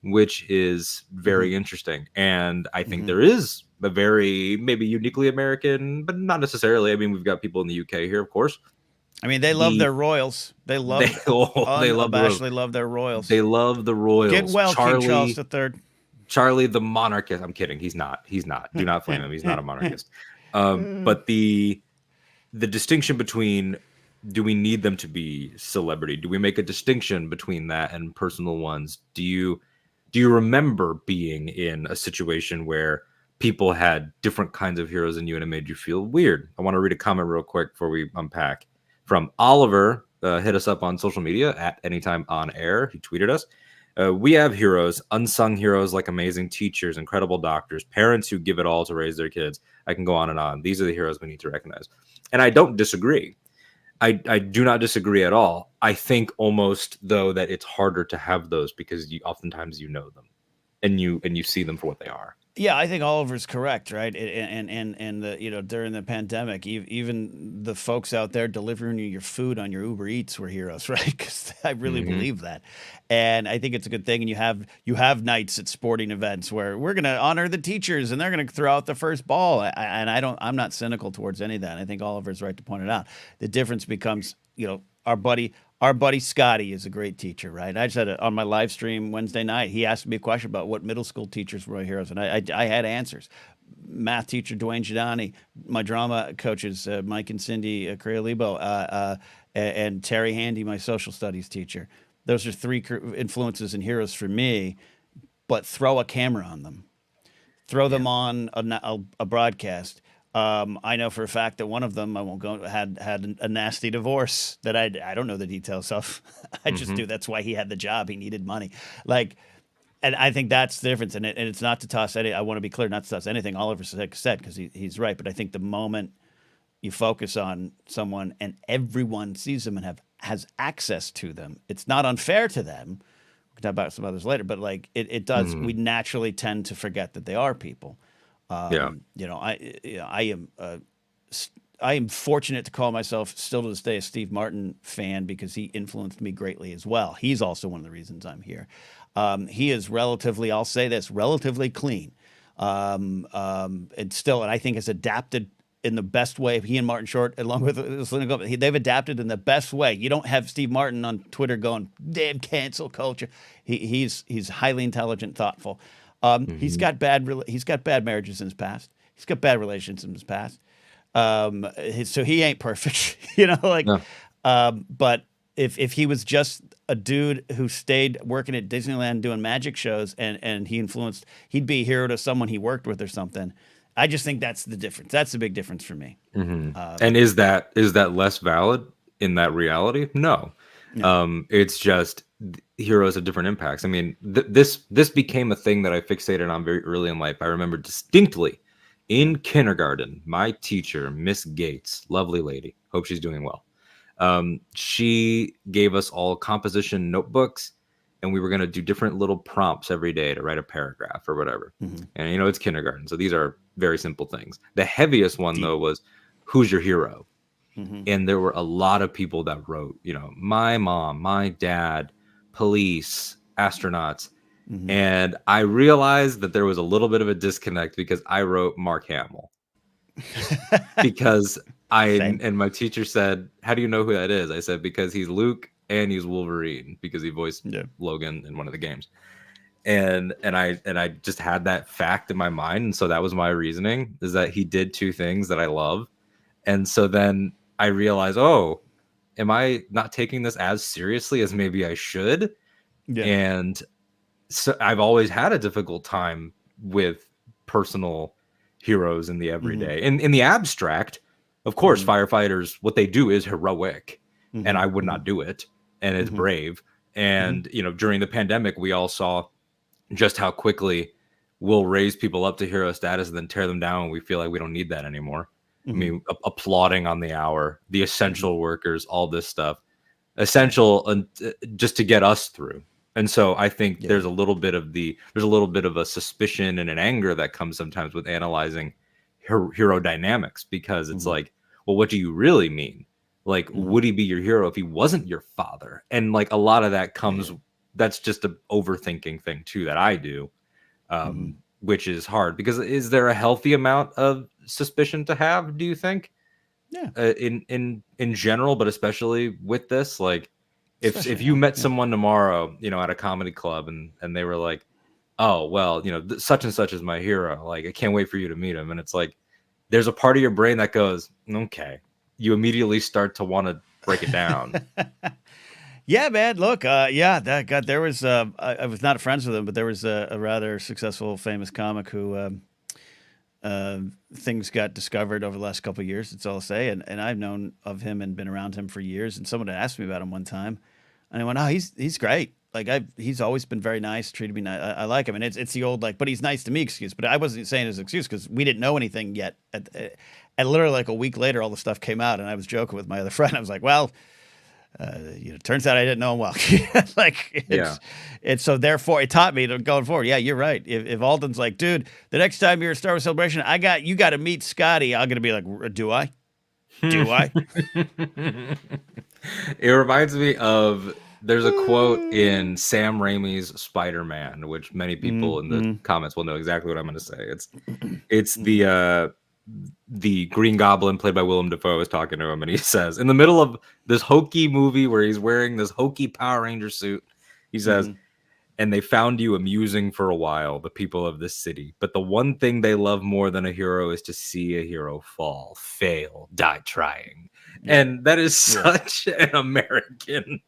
B: which is very interesting. And I think there is a very maybe uniquely American, but not necessarily. I mean, we've got people in the UK here, of course.
A: I mean, they love their royals. They love their royals.
B: They love the royals.
A: Get well, King Charles III.
B: Charlie the monarchist. I'm kidding. He's not. Do not flame him. He's not a monarchist. But the distinction between, do we need them to be celebrity? Do we make a distinction between that and personal ones? Do you remember being in a situation where people had different kinds of heroes than you and it made you feel weird? I want to read a comment real quick before we unpack. From Oliver, hit us up on social media at Anytime On Air. He tweeted us. We have heroes, unsung heroes like amazing teachers, incredible doctors, parents who give it all to raise their kids. I can go on and on. These are the heroes we need to recognize. And I don't disagree. I do not disagree at all. I think almost, though, that it's harder to have those because oftentimes you know them and you see them for what they are.
A: Yeah, I think Oliver's correct, right? And the during the pandemic, even the folks out there delivering you your food on your Uber Eats were heroes, right? Because I really believe that, and I think it's a good thing. And you have nights at sporting events where we're going to honor the teachers, and they're going to throw out the first ball. I'm not cynical towards any of that. I think Oliver's right to point it out. The difference becomes, our buddy Scotty is a great teacher, right? I just had on my live stream Wednesday night, he asked me a question about what middle school teachers were heroes, and I had answers. Math teacher Dwayne Giordani, my drama coaches Mike and Cindy Creolibo, and Terry Handy, my social studies teacher. Those are three influences and heroes for me. But throw a camera on them, throw them on a broadcast. I know for a fact that one of them, I won't go, had a nasty divorce that I don't know the details of. I just do. That's why he had the job. He needed money. And I think that's the difference. And it's not to toss any. I want to be clear, not to toss anything Oliver said because he's right. But I think the moment you focus on someone and everyone sees them and has access to them, it's not unfair to them. We can talk about some others later, but it does. We naturally tend to forget that they are people. I am fortunate to call myself still to this day a Steve Martin fan because he influenced me greatly as well. He's also one of the reasons I'm here. He is relatively clean, and I think has adapted in the best way. He and Martin Short, along with they've adapted in the best way. You don't have Steve Martin on Twitter going, "Damn cancel culture." He's highly intelligent, thoughtful. He's got bad marriages in his past. He's got bad relationships in his past. So he ain't perfect, No. But if he was just a dude who stayed working at Disneyland doing magic shows, and he'd be a hero to someone he worked with or something. I just think that's the difference. That's the big difference for me.
B: And is that less valid in that reality? No.
A: No.
B: It's just heroes have different impacts. I mean, this became a thing that I fixated on very early in life. I remember distinctly in kindergarten, my teacher, Miss Gates, lovely lady, hope she's doing well. She gave us all composition notebooks, and we were going to do different little prompts every day to write a paragraph or whatever. And it's kindergarten, so these are very simple things. The heaviest one though was, who's your hero? And there were a lot of people that wrote, my mom, my dad, police, astronauts. And I realized that there was a little bit of a disconnect because I wrote Mark Hamill. Because and my teacher said, how do you know who that is? I said, because he's Luke and he's Wolverine, because he voiced Logan in one of the games. And I just had that fact in my mind. And so that was my reasoning, is that he did two things that I love. And so then I realized, oh, am I not taking this as seriously as maybe I should? Yeah. And so I've always had a difficult time with personal heroes in the everyday. In the abstract, of course, firefighters, what they do is heroic, and I would not do it. And it's brave. And, during the pandemic, we all saw just how quickly we'll raise people up to hero status and then tear them down when we feel like we don't need that anymore. I mean, applauding on the hour, the essential workers, all this stuff, essential just to get us through. And so I think there's a little bit of a suspicion and an anger that comes sometimes with analyzing hero dynamics, because it's like, well, what do you really mean? Like, would he be your hero if he wasn't your father? And like a lot of that comes, that's just an overthinking thing too that I do, which is hard, because is there a healthy amount of suspicion to have, do you think? In general, but especially with this, like, if you met someone tomorrow, at a comedy club, and they were like, oh, well, such and such is my hero, like, I can't wait for you to meet him. And it's like, there's a part of your brain that goes, okay, you immediately start to want to break it down.
A: Yeah, man. Look, there was, I was not friends with him, but there was a rather successful, famous comic who, things got discovered over the last couple of years. That's all I'll say. And I've known of him and been around him for years. And someone had asked me about him one time, and I went, "Oh, he's great. Like, he's always been very nice, treated me nice. I like him." And it's the old, like, but he's nice to me excuse. But I wasn't saying his excuse, because we didn't know anything yet. And literally like a week later, all the stuff came out, and I was joking with my other friend. I was like, well, turns out I didn't know him well. It's so therefore it taught me to going forward. Yeah, you're right. If Alden's like, dude, the next time you're at Star Wars Celebration, you got to meet Scotty, I'm gonna be like, do I? Do I?
B: It reminds me of, there's a quote in Sam Raimi's Spider-Man, which many people in the comments will know exactly what I'm going to say. It's the Green Goblin, played by Willem Dafoe, is talking to him, and he says, in the middle of this hokey movie where he's wearing this hokey Power Ranger suit, he says, and they found you amusing for a while, the people of this city. But the one thing they love more than a hero is to see a hero fall, fail, die trying. Yeah. And that is such an American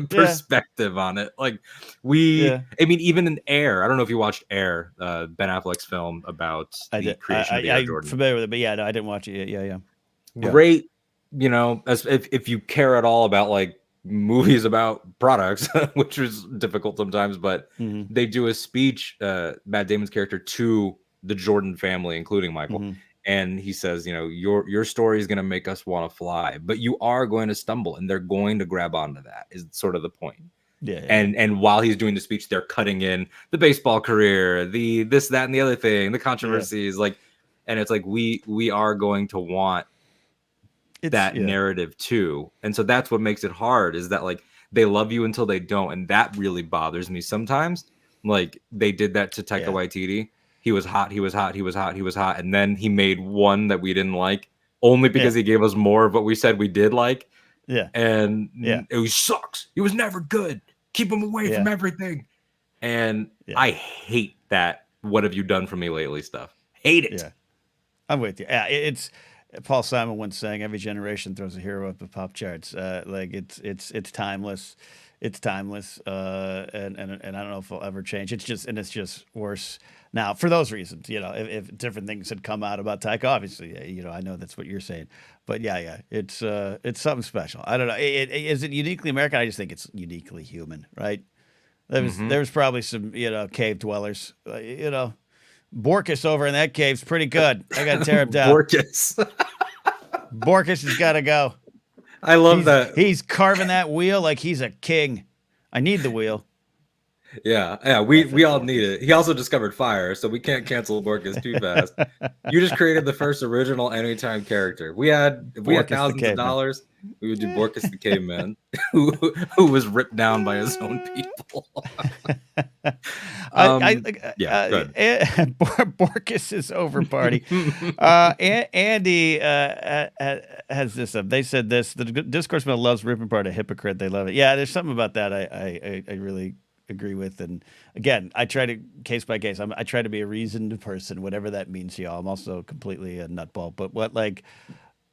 B: perspective on it. Like, I mean, even in Air, I don't know if you watched Air, Ben Affleck's film about the creation of Air Jordan.
A: I'm familiar with it, but no, I didn't watch it yet. Yeah.
B: Great, as if you care at all about like movies about products, which is difficult sometimes, but they do a speech, Matt Damon's character, to the Jordan family, including Michael. And he says, your story is going to make us want to fly, but you are going to stumble, and they're going to grab onto that, is sort of the point. Yeah. And while he's doing the speech, they're cutting in the baseball career, the this, that, and the other thing, the controversies, and it's like, we are going to want that narrative too. And so that's what makes it hard, is that like they love you until they don't. And that really bothers me sometimes. Like, they did that to Taika Waititi. He was hot. And then he made one that we didn't like, only because he gave us more of what we said we did like. Yeah. And it sucks. He was never good. Keep him away from everything. And I hate that "what have you done for me lately" stuff. Hate it.
A: Yeah. I'm with you. Yeah, it's Paul Simon once saying, every generation throws a hero up the pop charts. Like, it's timeless. it's timeless, and I don't know if it'll ever change. It's just worse now for those reasons. If different things had come out about Taika, obviously, I know that's what you're saying, but yeah, it's something special. I don't know. Is it uniquely American? I just think it's uniquely human, right? There was probably some cave dwellers, Borkus over in that cave's pretty good. I got to tear him down. Borkus has got to go.
B: I love that.
A: He's carving that wheel like he's a king. I need the wheel.
B: Yeah. We all need it. He also discovered fire, so we can't cancel Borkus too fast. You just created the first original Anytime character. If we had thousands of dollars, we would do Borkus the caveman, who was ripped down by his own people.
A: Borkus is over party. Andy has this up. They said this: the discourse man loves ripping apart a hypocrite. They love it. Yeah, there's something about that I really agree with. And again, I try to case by case. I try to be a reasoned person, whatever that means to y'all. I'm also completely a nutball. But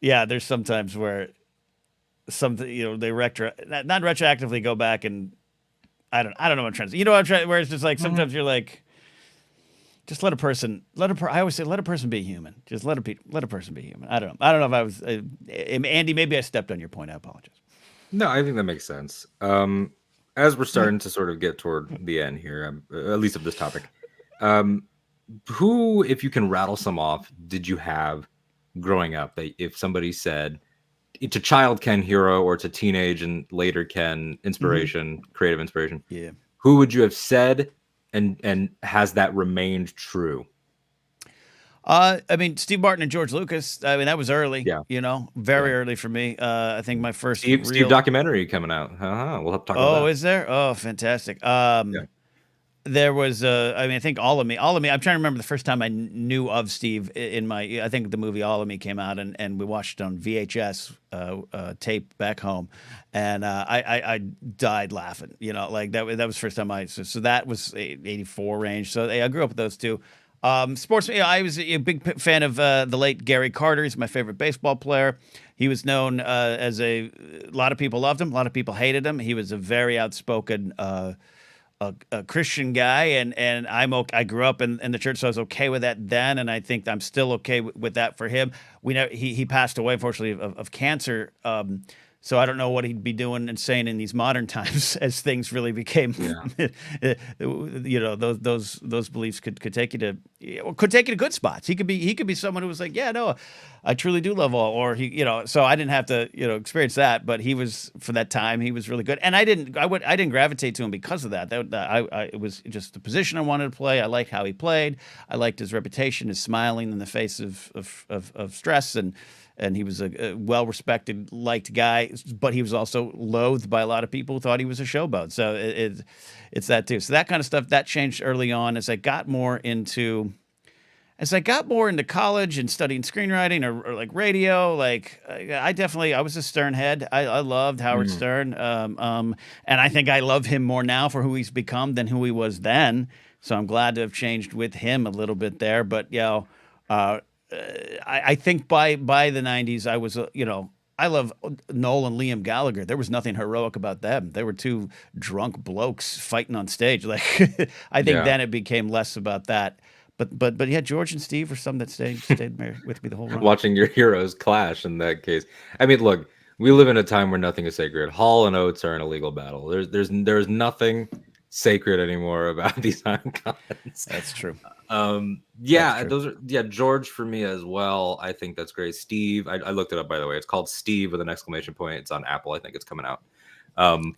A: there's sometimes where something they not retroactively go back and I don't know what I'm trying to say. What I'm trying, where it's just like sometimes you're like, just I always say let a person be human. Just let a person be human. I don't know if I was Andy. Maybe I stepped on your point. I apologize.
B: No, I think that makes sense. As we're starting to sort of get toward the end here, at least of this topic, who, if you can rattle some off, did you have growing up that if somebody said to child Ken hero or to teenage and later Ken inspiration, creative inspiration, who would you have said and has that remained true?
A: I mean, Steve Martin and George Lucas. I mean, that was early. Very early for me. I think my first
B: Steve documentary coming out. We'll have to talk about that.
A: Oh, is there? Oh, fantastic. There was, I think All of Me. I'm trying to remember the first time I knew of Steve I think the movie All of Me came out and we watched it on VHS tape back home. And I died laughing, like that was the first time so that was 84 range. So I grew up with those two. Sports, I was a big fan of the late Gary Carter. He's my favorite baseball player. He was known as a lot of people loved him, a lot of people hated him. He was a very outspoken a Christian guy, and I grew up in the church, so I was okay with that then, and I think I'm still okay with that for him. He passed away, unfortunately, of cancer. So I don't know what he'd be doing and saying in these modern times as things really became, those beliefs could take you to good spots. He could be someone who was like, yeah, no, I truly do love all, or so I didn't have to, experience that, but he was, for that time, he was really good. And I didn't gravitate to him because of that. It was just the position I wanted to play. I liked how he played. I liked his reputation, his smiling in the face of stress, and he was a well-respected, liked guy, but he was also loathed by a lot of people who thought he was a showboat. So it's that too. So that kind of stuff, that changed early on as I got more into college and studying screenwriting or like radio. Like I was a Stern head. I loved Howard Stern. And I think I love him more now for who he's become than who he was then. So I'm glad to have changed with him a little bit there. But I think by the 90s, I was, I love Noel and Liam Gallagher. There was nothing heroic about them. They were two drunk blokes fighting on stage. Like, I think then it became less about that. But yeah, George and Steve were some that stayed with me the whole run.
B: Watching your heroes clash in that case. I mean, look, we live in a time where nothing is sacred. Hall and Oates are in a legal battle. There's nothing sacred anymore about these icons.
A: That's true.
B: George for me as well. I think that's great. Steve, I looked it up, by the way. It's called Steve with an exclamation point. It's on Apple. I think it's coming out.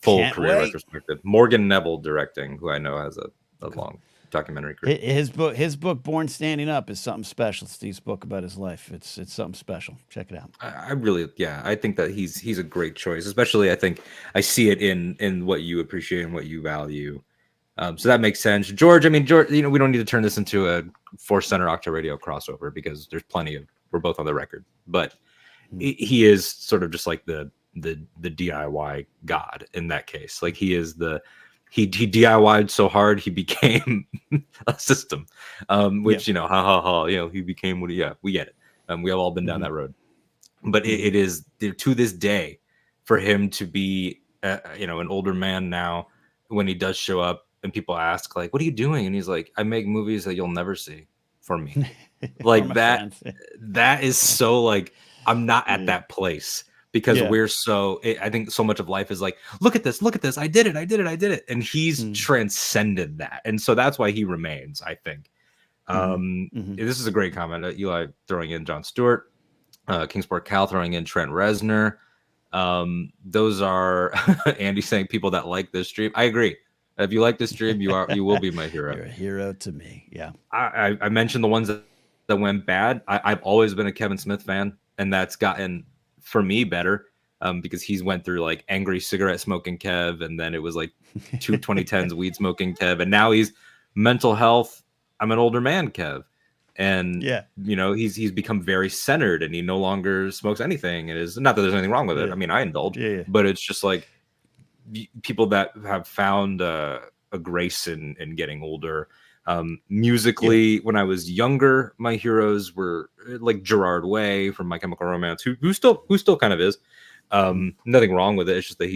B: Full career retrospective. Morgan Neville directing, who I know has a long documentary career.
A: His book Born Standing Up is something special. Steve's book about his life. It's something special. Check it out.
B: I think that he's a great choice. Especially, I think I see it in what you appreciate and what you value. So that makes sense. George, we don't need to turn this into a Force Center Octa Radio crossover because there's we're both on the record, but he is sort of just like the DIY god in that case. Like he DIY'd so hard, he became a system, which, he became we get it. We have all been down that road, but it is to this day for him to be an older man now, when he does show up and people ask like, "What are you doing?" and he's like, "I make movies that you'll never see for me."
A: For
B: Like
A: my
B: that.
A: fans.
B: That is so like I'm not at
A: Yeah.
B: that place because
A: Yeah.
B: we're so. I think so much of life is like, look at this, I did it, and he's
A: Mm.
B: transcended that, and so that's why he remains. I think.
A: Mm-hmm.
B: This is a great comment. Eli throwing in Jon Stewart, Kingsport Cal throwing in Trent Reznor. Those are Andy saying people that like this stream. I agree. If you like this stream, you will be my hero.
A: You're a hero to me. Yeah.
B: I mentioned the ones that went bad. I've always been a Kevin Smith fan, and that's gotten for me better because he's went through like angry cigarette smoking Kev, and then it was like 2010s weed smoking Kev, and now he's mental health. I'm an older man, Kev, and
A: Yeah.
B: he's become very centered, and he no longer smokes anything. It is not that there's anything wrong with it.
A: Yeah.
B: I mean, I indulge,
A: Yeah.
B: but it's just like people that have found a grace in getting older. Musically, when I was younger, my heroes were like Gerard Way from My Chemical Romance, who still kind of is. Nothing wrong with it. It's just that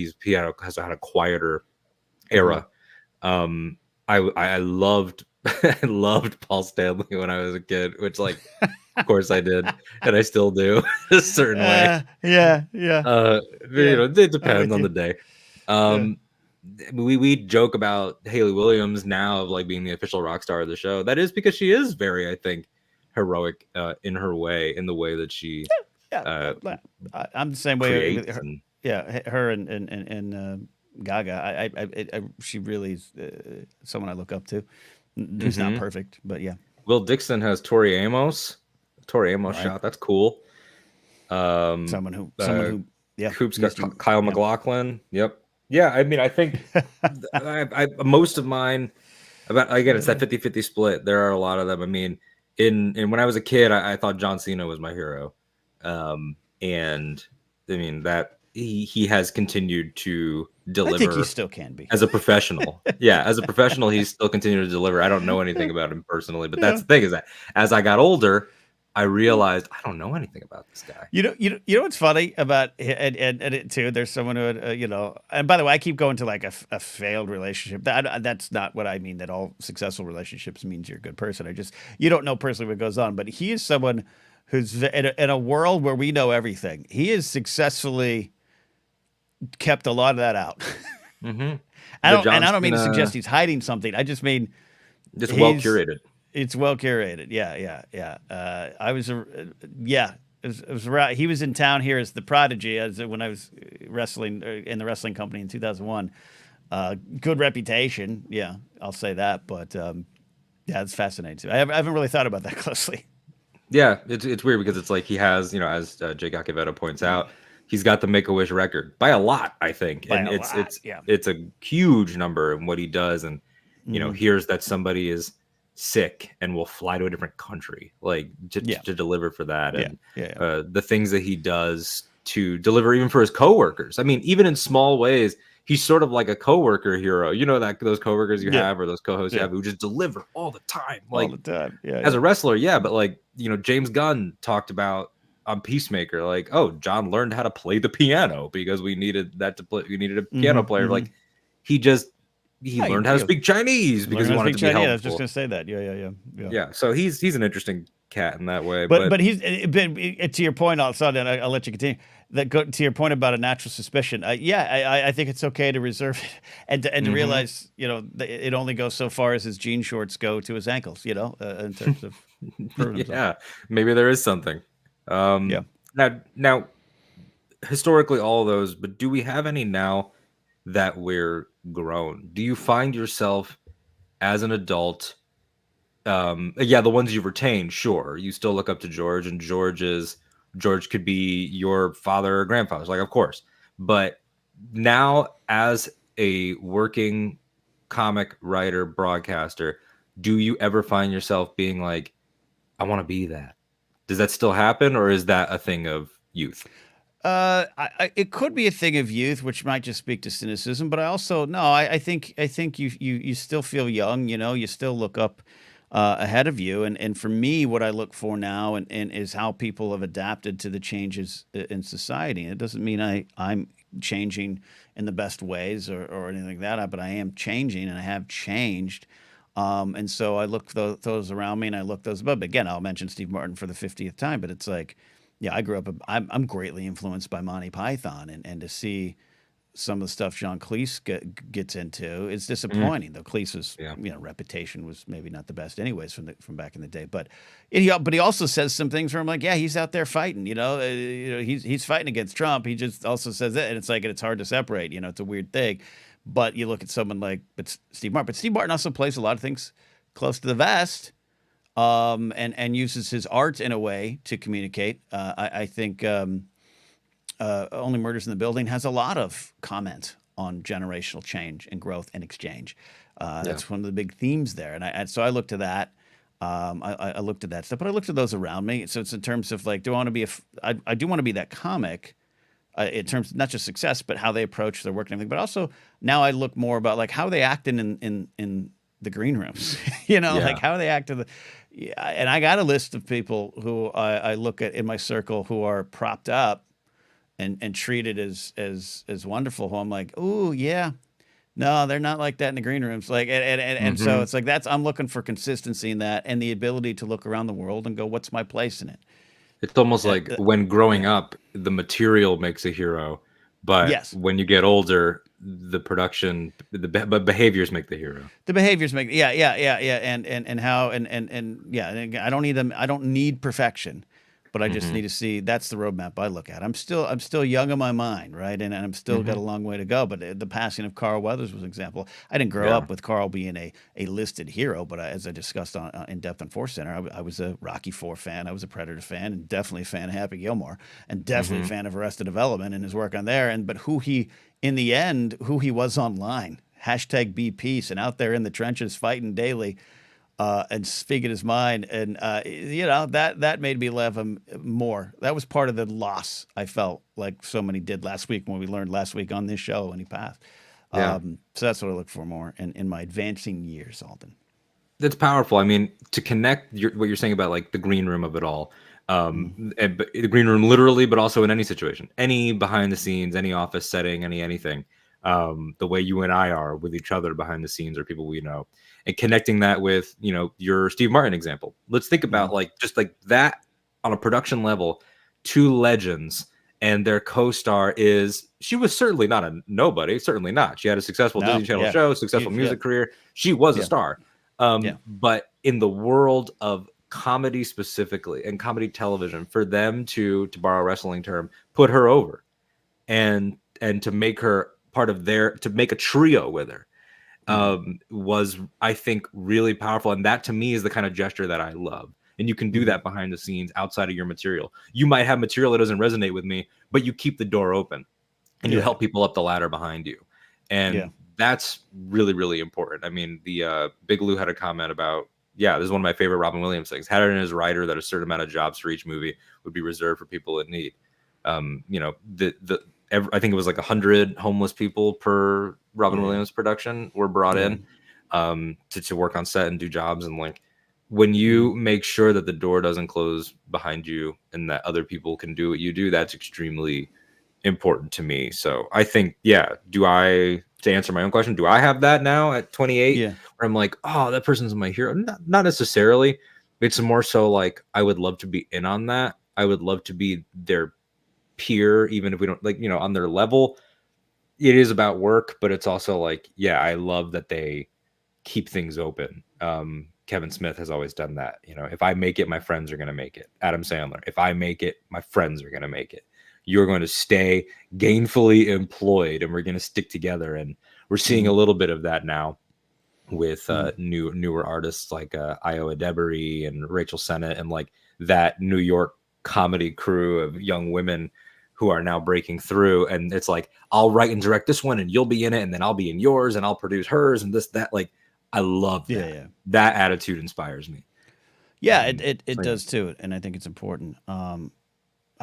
B: has had a quieter era. I loved I loved Paul Stanley when I was a kid, which like of course I did, and I still do a certain way.
A: Yeah.
B: It depends on the day. We joke about Haley Williams now of like being the official rock star of the show. That is because she is very, I think, heroic in her way, in the way that she
A: I'm the same way.
B: Her,
A: her and Gaga. She really is someone I look up to. Who's not perfect, but yeah.
B: Will Dixon has Tori Amos right. Shot. That's cool.
A: Someone who
B: Coop's got Kyle MacLachlan. Yep. Yeah, I mean, I think I most of mine it's that 50-50 split. There are a lot of them. I mean, in when I was a kid, I thought John Cena was my hero. And I mean that he has continued to deliver.
A: I think he still can be
B: as a professional. Yeah, as a professional, he's still continuing to deliver. I don't know anything about him personally, but that's the thing, is that as I got older, I realized I don't know anything about this guy.
A: You know what's funny about and it too. There's someone who and by the way, I keep going to like a failed relationship. That's not what I mean. That all successful relationships means you're a good person. You don't know personally what goes on, but he is someone who's in a world where we know everything. He has successfully kept a lot of that out. I don't mean to suggest he's hiding something. I just mean
B: just well curated.
A: It's well curated. Yeah. It was right. He was in town here as the prodigy when I was wrestling in the wrestling company in 2001. Good reputation. Yeah, I'll say that. But it's fascinating too. I haven't really thought about that closely.
B: Yeah, it's weird because it's like he has, as Jake Acavetta points out, he's got the Make-A-Wish record by a lot, I think, and it's a huge number in what he does, and hears that somebody is sick and will fly to a different country to deliver for that, and the things that he does to deliver even for his coworkers. I mean, even in small ways, he's sort of like a coworker hero. That those coworkers you have or those co-hosts you have who just deliver all the time,
A: all the time.
B: As a wrestler, but like James Gunn talked about on Peacemaker, like, oh, John learned how to play the piano because we needed that to play. We needed a piano player. Like he learned how to speak Chinese because he wanted to be helpful.
A: I was just going to say that. Yeah.
B: So he's an interesting cat in that way.
A: But he's to your point. I'll let you continue. To your point about a natural suspicion. I think it's okay to reserve it and to realize it only goes so far as his jean shorts go to his ankles. In terms of
B: maybe there is something. Now, historically, all of those. But do we have any now that we're grown? Do you find yourself as an adult? The ones you've retained, sure. You still look up to George, and George could be your father or grandfather, like, of course. But now, as a working comic writer, broadcaster, do you ever find yourself being like, I want to be that? Does that still happen, or is that a thing of youth?
A: It could be a thing of youth, which might just speak to cynicism. But I also I think you still feel young. You still look up ahead of you. And for me, what I look for now and is how people have adapted to the changes in society. And it doesn't mean I'm changing in the best ways or anything like that, but I am changing and I have changed. And so I look those around me and I look those above. Again, I'll mention Steve Martin for the 50th time, but it's like, yeah, I grew up, I'm greatly influenced by Monty Python and to see some of the stuff John Cleese gets into, it's
B: Mm,
A: disappointing. Though Cleese's,
B: yeah.
A: reputation was maybe not the best, anyways, from back in the day. But but he also says some things where I'm like, yeah, he's out there fighting. He's fighting against Trump. He just also says it, and it's like it's hard to separate. It's a weird thing. But you look at someone like Steve Martin. But Steve Martin also plays a lot of things close to the vest, and uses his art in a way to communicate. I think. Only Murders in the Building has a lot of comment on generational change and growth and exchange.
B: Yeah.
A: That's one of the big themes there, so I look to that. I looked at that stuff, but I looked at those around me. So it's in terms of like, do I want to be I do want to be that comic in terms of not just success, but how they approach their work and everything. But also now I look more about like how they acting in the green rooms.
B: Yeah.
A: Like how they act in the. Yeah, and I got a list of people who I look at in my circle who are propped up and treated as wonderful. Who I'm like, oh yeah, no, they're not like that in the green rooms. Like, and so
B: Hmm.
A: it's like I'm looking for consistency in that and the ability to look around the world and go, what's my place in it?
B: It's almost
A: Uh,
B: like
A: uh,
B: when growing
A: yeah.
B: up, the material makes a hero, but
A: Yes.
B: when you get older, the production, but behaviors make the hero.
A: The behaviors make, yeah, and how and yeah, and again, I don't need them. I don't need perfection, but I just
B: Hmm.
A: need to see. That's the roadmap I look at. I'm still young in my mind, right, and I'm still got a
B: Hmm.
A: long way to go. But the passing of Carl Weathers was an example. I didn't grow
B: Yeah.
A: up with Carl being a listed hero, but as I discussed in depth on Force Center, I was a Rocky Four fan, I was a Predator fan, and definitely a fan of Happy Gilmore, and definitely a
B: Hmm.
A: fan of Arrested Development and his work on there. And but who he in the end, who he was online. Hashtag be peace and out there in the trenches fighting daily and speaking his mind. And, that made me love him more. That was part of the loss I felt like so many did last week when we learned last week on this show when he passed.
B: Yeah.
A: So that's what I look for more in my advancing years, Alden.
B: That's powerful. I mean, to connect what you're saying about like the green room of it all,
A: Mm.
B: but the green room literally, but also in any situation, any behind the scenes, any office setting, anything, the way you and I are with each other behind the scenes or people we know, and connecting that with your Steve Martin example. Let's think about
A: Mm.
B: like just like that on a production level, two legends. And their co-star she was certainly not a nobody, certainly not. She had a successful Disney
A: No,
B: Channel
A: yeah.
B: show, successful
A: Huge, yeah,
B: music career. She was a
A: yeah,
B: star.
A: yeah.
B: But in the world of comedy specifically and comedy television, for them to borrow a wrestling term, put her over and to make her part of to make a trio with her
A: Mm-hmm.
B: was, I think, really powerful. And that to me is the kind of gesture that I love. And you can do
A: Mm-hmm.
B: that behind the scenes outside of your material. You might have material that doesn't resonate with me, but you keep the door open and you
A: Yeah,
B: help people up the ladder behind you.
A: yeah.
B: And that's really, really important. I mean, the Big Lou had a comment about, yeah, this is one of my favorite Robin Williams things. Had it in his writer that a certain amount of jobs for each movie would be reserved for people in need. I think it was like 100 homeless people per Robin
A: Yeah,
B: Williams production were brought
A: yeah.
B: in to work on set and do jobs. And like when
A: Mm.
B: you make sure that the door doesn't close behind you and that other people can do what you do, that's extremely important to me. So I think, yeah, to answer my own question, do I have that now at 28
A: Yeah.
B: where I'm like, oh, that person's my hero? Not necessarily. It's more so like I would love to be in on that. I would love to be their peer, even if we don't on their level. It is about work, but it's also like, yeah, I love that they keep things open. Kevin Smith has always done that. If I make it, my friends are going to make it. Adam Sandler, if I make it, my friends are going to make it. You're going to stay gainfully employed and we're going to stick together. And we're seeing a
A: Mm.
B: little bit of that now with
A: Mm.
B: newer artists like Iowa Debris and Rachel Sennett and like that New York comedy crew of young women who are now breaking through. And it's like, I'll write and direct this one and you'll be in it and then I'll be in yours and I'll produce hers and this, that. Like, I love
A: Yeah,
B: that.
A: yeah.
B: That attitude inspires me.
A: Yeah, it
B: So yeah.
A: does too, and I think it's important.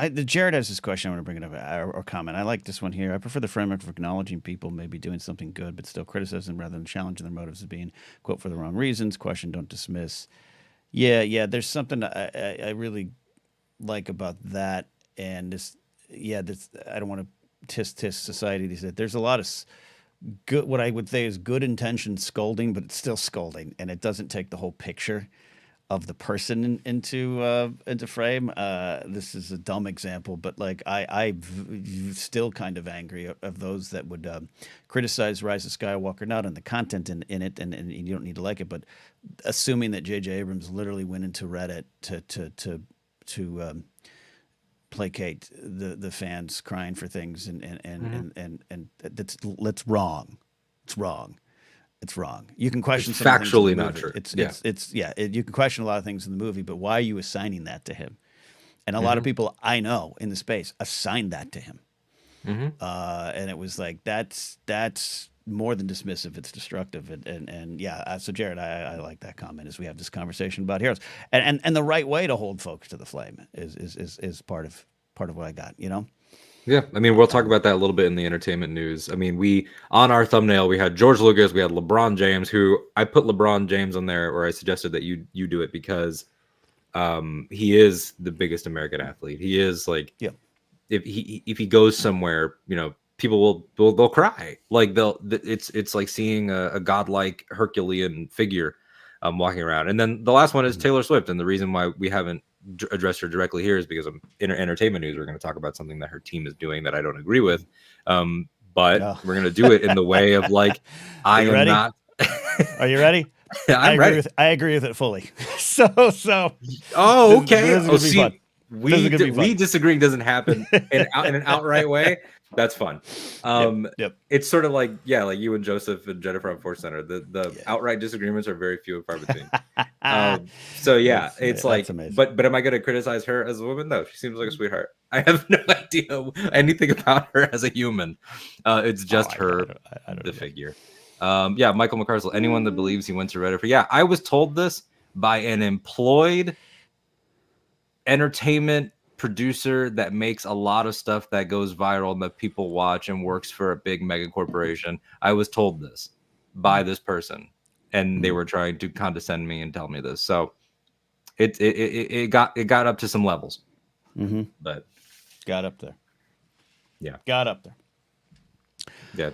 A: The Jared has this question. I want to bring it up or comment. I like this one here. I prefer the framework of acknowledging people may be doing something good, but still criticism rather than challenging their motives as being quote for the wrong reasons. Question, don't dismiss. Yeah. There's something I really like about that, and this. Yeah, this. I don't want to tisk society. These days. There's a lot of good. What I would say is good intentioned scolding, but it's still scolding, and it doesn't take the whole picture of the person into frame. This is a dumb example, but like still kind of angry of those that would criticize Rise of Skywalker, not on the content in it, and you don't need to like it, but assuming that J.J. Abrams literally went into Reddit to placate the fans crying for things, and that's wrong. It's wrong. It's wrong. You can question
B: it's
A: some
B: factually
A: things in the
B: not
A: movie.
B: true.
A: You can question a lot of things in the movie, but why are you assigning that to him? And a lot of people I know in the space assigned that to him. And it was like that's more than dismissive. It's destructive. And so Jared, I like that comment as we have this conversation about heroes. And the right way to hold folks to the flame is part of what I got. You know.
B: Yeah, I mean, we'll talk about that a little bit in the entertainment news. I mean, on our thumbnail, we had George Lucas, we had LeBron James, who I put LeBron James on there, or I suggested that you do it because he is the biggest American athlete. He is like, if he goes somewhere, people they'll cry. Like it's like seeing a godlike Herculean figure walking around. And then the last one is Taylor Swift, and the reason why we haven't address her directly here is because of entertainment news. We're going to talk about something that her team is doing that I don't agree with, but we're going to do it in the way of like I am
A: ready?
B: Not.
A: Are you ready?
B: I'm ready.
A: I agree with it fully. So.
B: Oh, okay.
A: This is gonna be fun.
B: We disagreeing doesn't happen in an outright way. That's fun.
A: Yep.
B: It's sort of like like you and Joseph and Jennifer on Force Center. The outright disagreements are very few and far between. So yeah, it's like, but am I going to criticize her as a woman? No, she seems like a sweetheart. I have no idea anything about her as a human. It's just the figure. Michael McCarsell. Anyone that believes he went to Reddit for I was told this by an employed entertainment producer that makes a lot of stuff that goes viral and that people watch and works for a big mega corporation. I was told this by this person, and they were trying to condescend me and tell me this. So it got up to some levels, but
A: got up there.
B: Yeah,
A: got up there.
B: Yeah.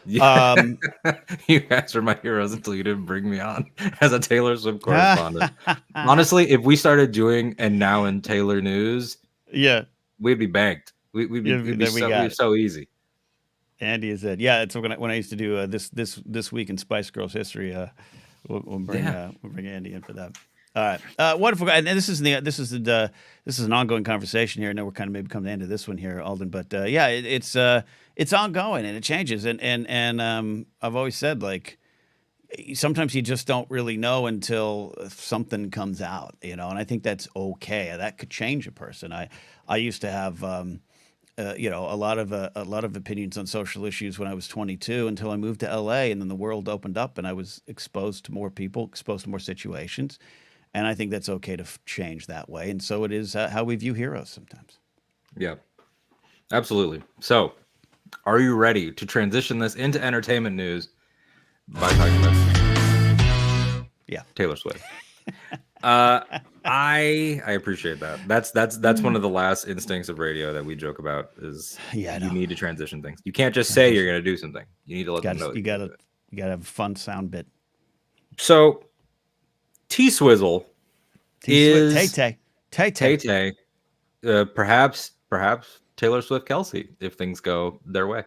B: You guys are my heroes until you didn't bring me on as a Taylor Swift correspondent. Honestly, if we started doing and now in Taylor news, we'd be banked. We'd be so easy.
A: Andy is it. Yeah, it's when I used to do this week in Spice Girls history. We'll bring Andy in for that. All right, wonderful. And this is an ongoing conversation here. I know we're kind of maybe coming to the end of this one here, Alden, but it's ongoing and it changes. And I've always said, like, sometimes you just don't really know until something comes out, and I think that's okay. That could change a person. I used to have a lot of opinions on social issues when I was 22 until I moved to LA, and then the world opened up and I was exposed to more people, exposed to more situations. And I think that's okay to change that way. And so it is how we view heroes sometimes.
B: Yeah, absolutely. So are you ready to transition this into entertainment news by talking about Taylor Swift? I appreciate that. That's one of the last instincts of radio that we joke about is you need to transition things. You can't just say you're going to do something. You need to let them know.
A: You got to have a fun sound bit.
B: So T-Swizzle is
A: Tay.
B: Perhaps Taylor Swift Kelsey if things go their way.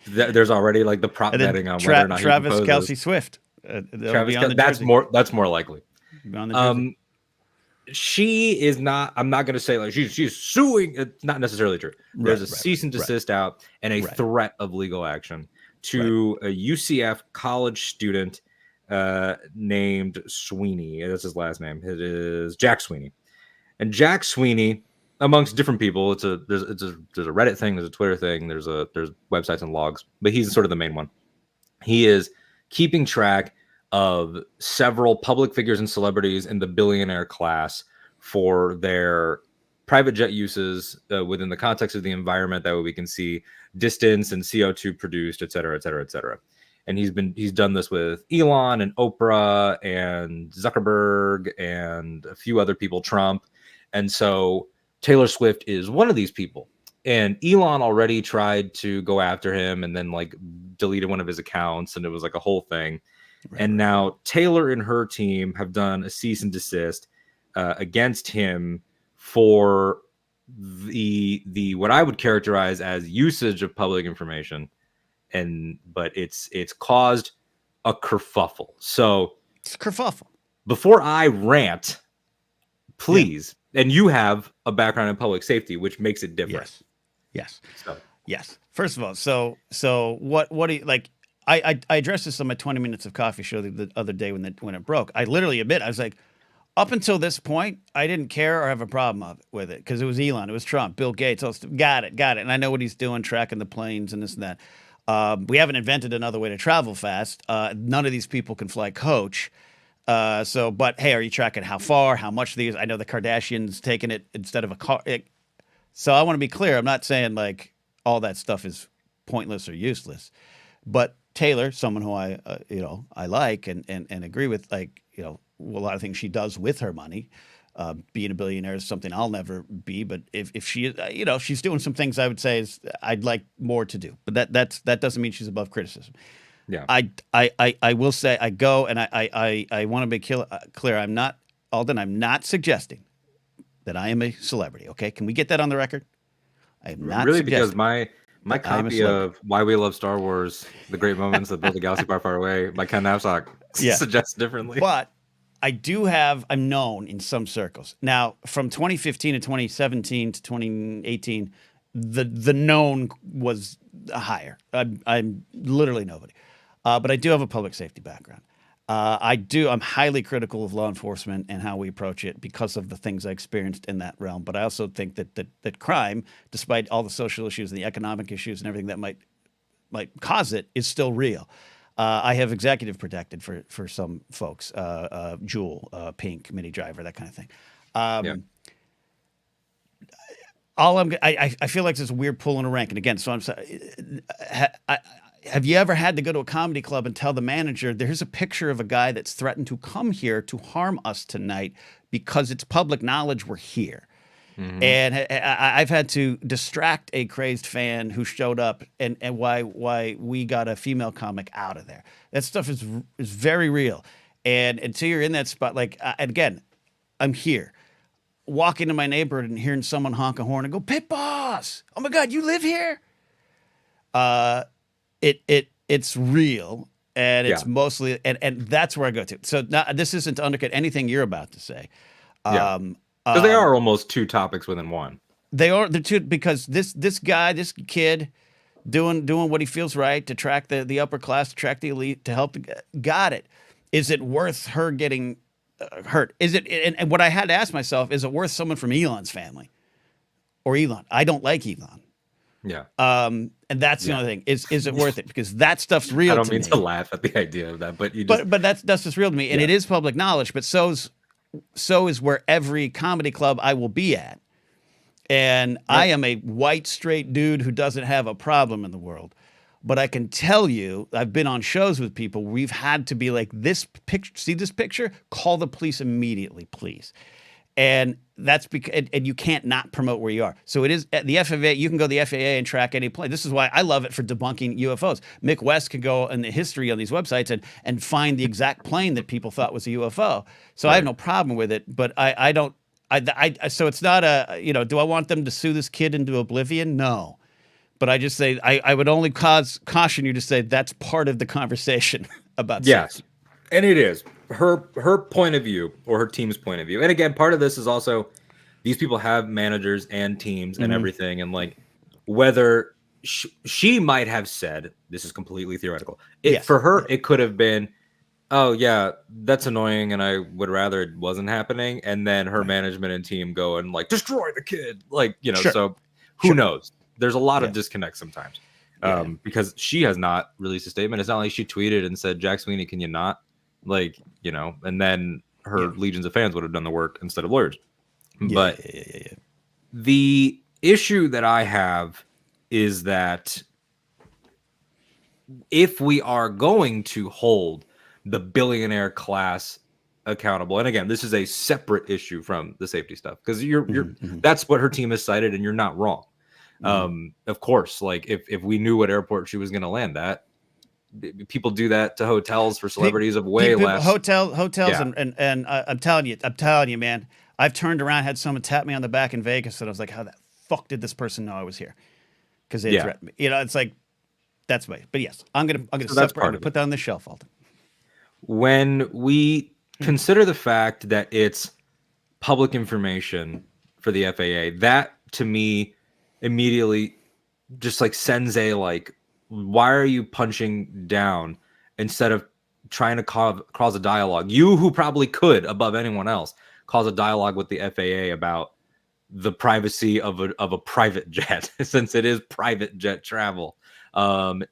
B: There's already like the prop betting on whether or not
A: Travis
B: he
A: Kelsey Swift.
B: That's more likely. She is not. I'm not going to say like she's suing. It's not necessarily true. There's a cease and desist out and a threat of legal action to a UCF college student named Sweeney. That's his last name. It is Jack Sweeney, and Jack Sweeney, amongst different people, there's a Reddit thing, there's a Twitter thing, there's websites and logs, but he's sort of the main one. He is keeping track of several public figures and celebrities in the billionaire class for their private jet uses within the context of the environment. That way we can see distance and CO2 produced, et cetera, et cetera, et cetera. And he's done this with Elon and Oprah and Zuckerberg and a few other people, Trump. And so Taylor Swift is one of these people. And Elon already tried to go after him and then like deleted one of his accounts, and it was like a whole thing. Right, and now Taylor and her team have done a cease and desist against him for the what I would characterize as usage of public information. But it's caused a kerfuffle. So
A: it's a kerfuffle.
B: Before I rant, please, and you have a background in public safety, which makes it different.
A: Yes. Yes. First of all, so what do you like? I addressed this on my 20 Minutes of Coffee show the other day when it broke. I literally admit, I was like, up until this point, I didn't care or have a problem with it because it was Elon, it was Trump, Bill Gates. Got it. And I know what he's doing, tracking the planes and this and that. We haven't invented another way to travel fast. None of these people can fly coach. But hey, are you tracking how far, how much these? I know the Kardashians taking it instead of a car. So I want to be clear. I'm not saying like all that stuff is pointless or useless, but Taylor, someone who I like and agree with, like, a lot of things she does with her money. Being a billionaire is something I'll never be, but if she, she's doing some things I would say I'd like more to do, but that doesn't mean she's above criticism.
B: Yeah.
A: I will say I go and I want to be clear. I'm not, Alden, I'm not suggesting that I am a celebrity. Okay. Can we get that on the record? I am not
B: really, because my copy of Why We Love Star Wars, The Great Moments That Built a Galaxy Far, Far Away by Ken Alden suggests differently.
A: But I'm known in some circles. Now, from 2015 to 2017 to 2018, the known was higher. I'm literally nobody. But I do have a public safety background. I'm highly critical of law enforcement and how we approach it because of the things I experienced in that realm. But I also think that crime, despite all the social issues and the economic issues and everything that might cause it, is still real. I have executive protected for some folks, Jewel, Pink, Mini Driver, that kind of thing. I feel like there's a weird pull in a rank. And again, so I'm sorry. Have you ever had to go to a comedy club and tell the manager, there's a picture of a guy that's threatened to come here to harm us tonight because it's public knowledge we're here? Mm-hmm. And I've had to distract a crazed fan who showed up and why we got a female comic out of there. That stuff is very real. And until you're in that spot, like, and again, I'm here. Walking to my neighborhood and hearing someone honk a horn and go, Pit Boss! Oh my God, you live here? It's real, and it's mostly, and that's where I go to. So now, this isn't to undercut anything you're about to say.
B: Because they are almost two topics within one.
A: They're two, because this kid doing what he feels right to track the upper class, to track the elite, to help got it. Is it worth her getting hurt? Is it? And what I had to ask myself, is it worth someone from Elon's family or Elon? I don't like Elon.
B: Yeah.
A: And that's the only thing. Is it worth it? Because that stuff's real.
B: I don't mean to laugh at the idea of that, but
A: but that's just real to me, and it is public knowledge. But so is where every comedy club I will be at, and I am a white straight dude who doesn't have a problem in the world. But I can tell you, I've been on shows with people. We've had to be like, this picture. See this picture? Call the police immediately, please. And that's because, and you can't not promote where you are. So it is at the FAA. You can go to the FAA and track any plane. This is why I love it for debunking UFOs. Mick West could go in the history on these websites and find the exact plane that people thought was a UFO. So I have no problem with it. But I don't. So it's not a, do I want them to sue this kid into oblivion? No. But I just say I would only caution you to say that's part of the conversation about
B: safety. And it is her point of view, or her team's point of view. And again, part of this is also these people have managers and teams and everything. And like, whether she might have said, this is completely theoretical. For her, it could have been, oh yeah, that's annoying, and I would rather it wasn't happening. And then her management and team go and like destroy the kid. Like, so who knows? There's a lot of disconnect sometimes. Because she has not released a statement. It's not like she tweeted and said, Jack Sweeney, can you not? Like, and then her legions of fans would have done the work instead of lawyers. The issue that I have is that if we are going to hold the billionaire class accountable, and again, this is a separate issue from the safety stuff, because that's what her team has cited, and you're not wrong. Of course, like if we knew what airport she was going to land at, people do that to hotels for celebrities of way less.
A: Hotels, and I'm telling you, man, I've turned around, had someone tap me on the back in Vegas, and I was like, how the fuck did this person know I was here? Because they threatened me. You know, it's like, that's my. But yes, I'm gonna put that on the shelf, Alden.
B: When we consider the fact that it's public information for the FAA, that to me immediately just like sends a like, why are you punching down instead of trying to cause a dialogue? You, who probably could above anyone else, cause a dialogue with the FAA about the privacy of a private jet, since it is private jet travel.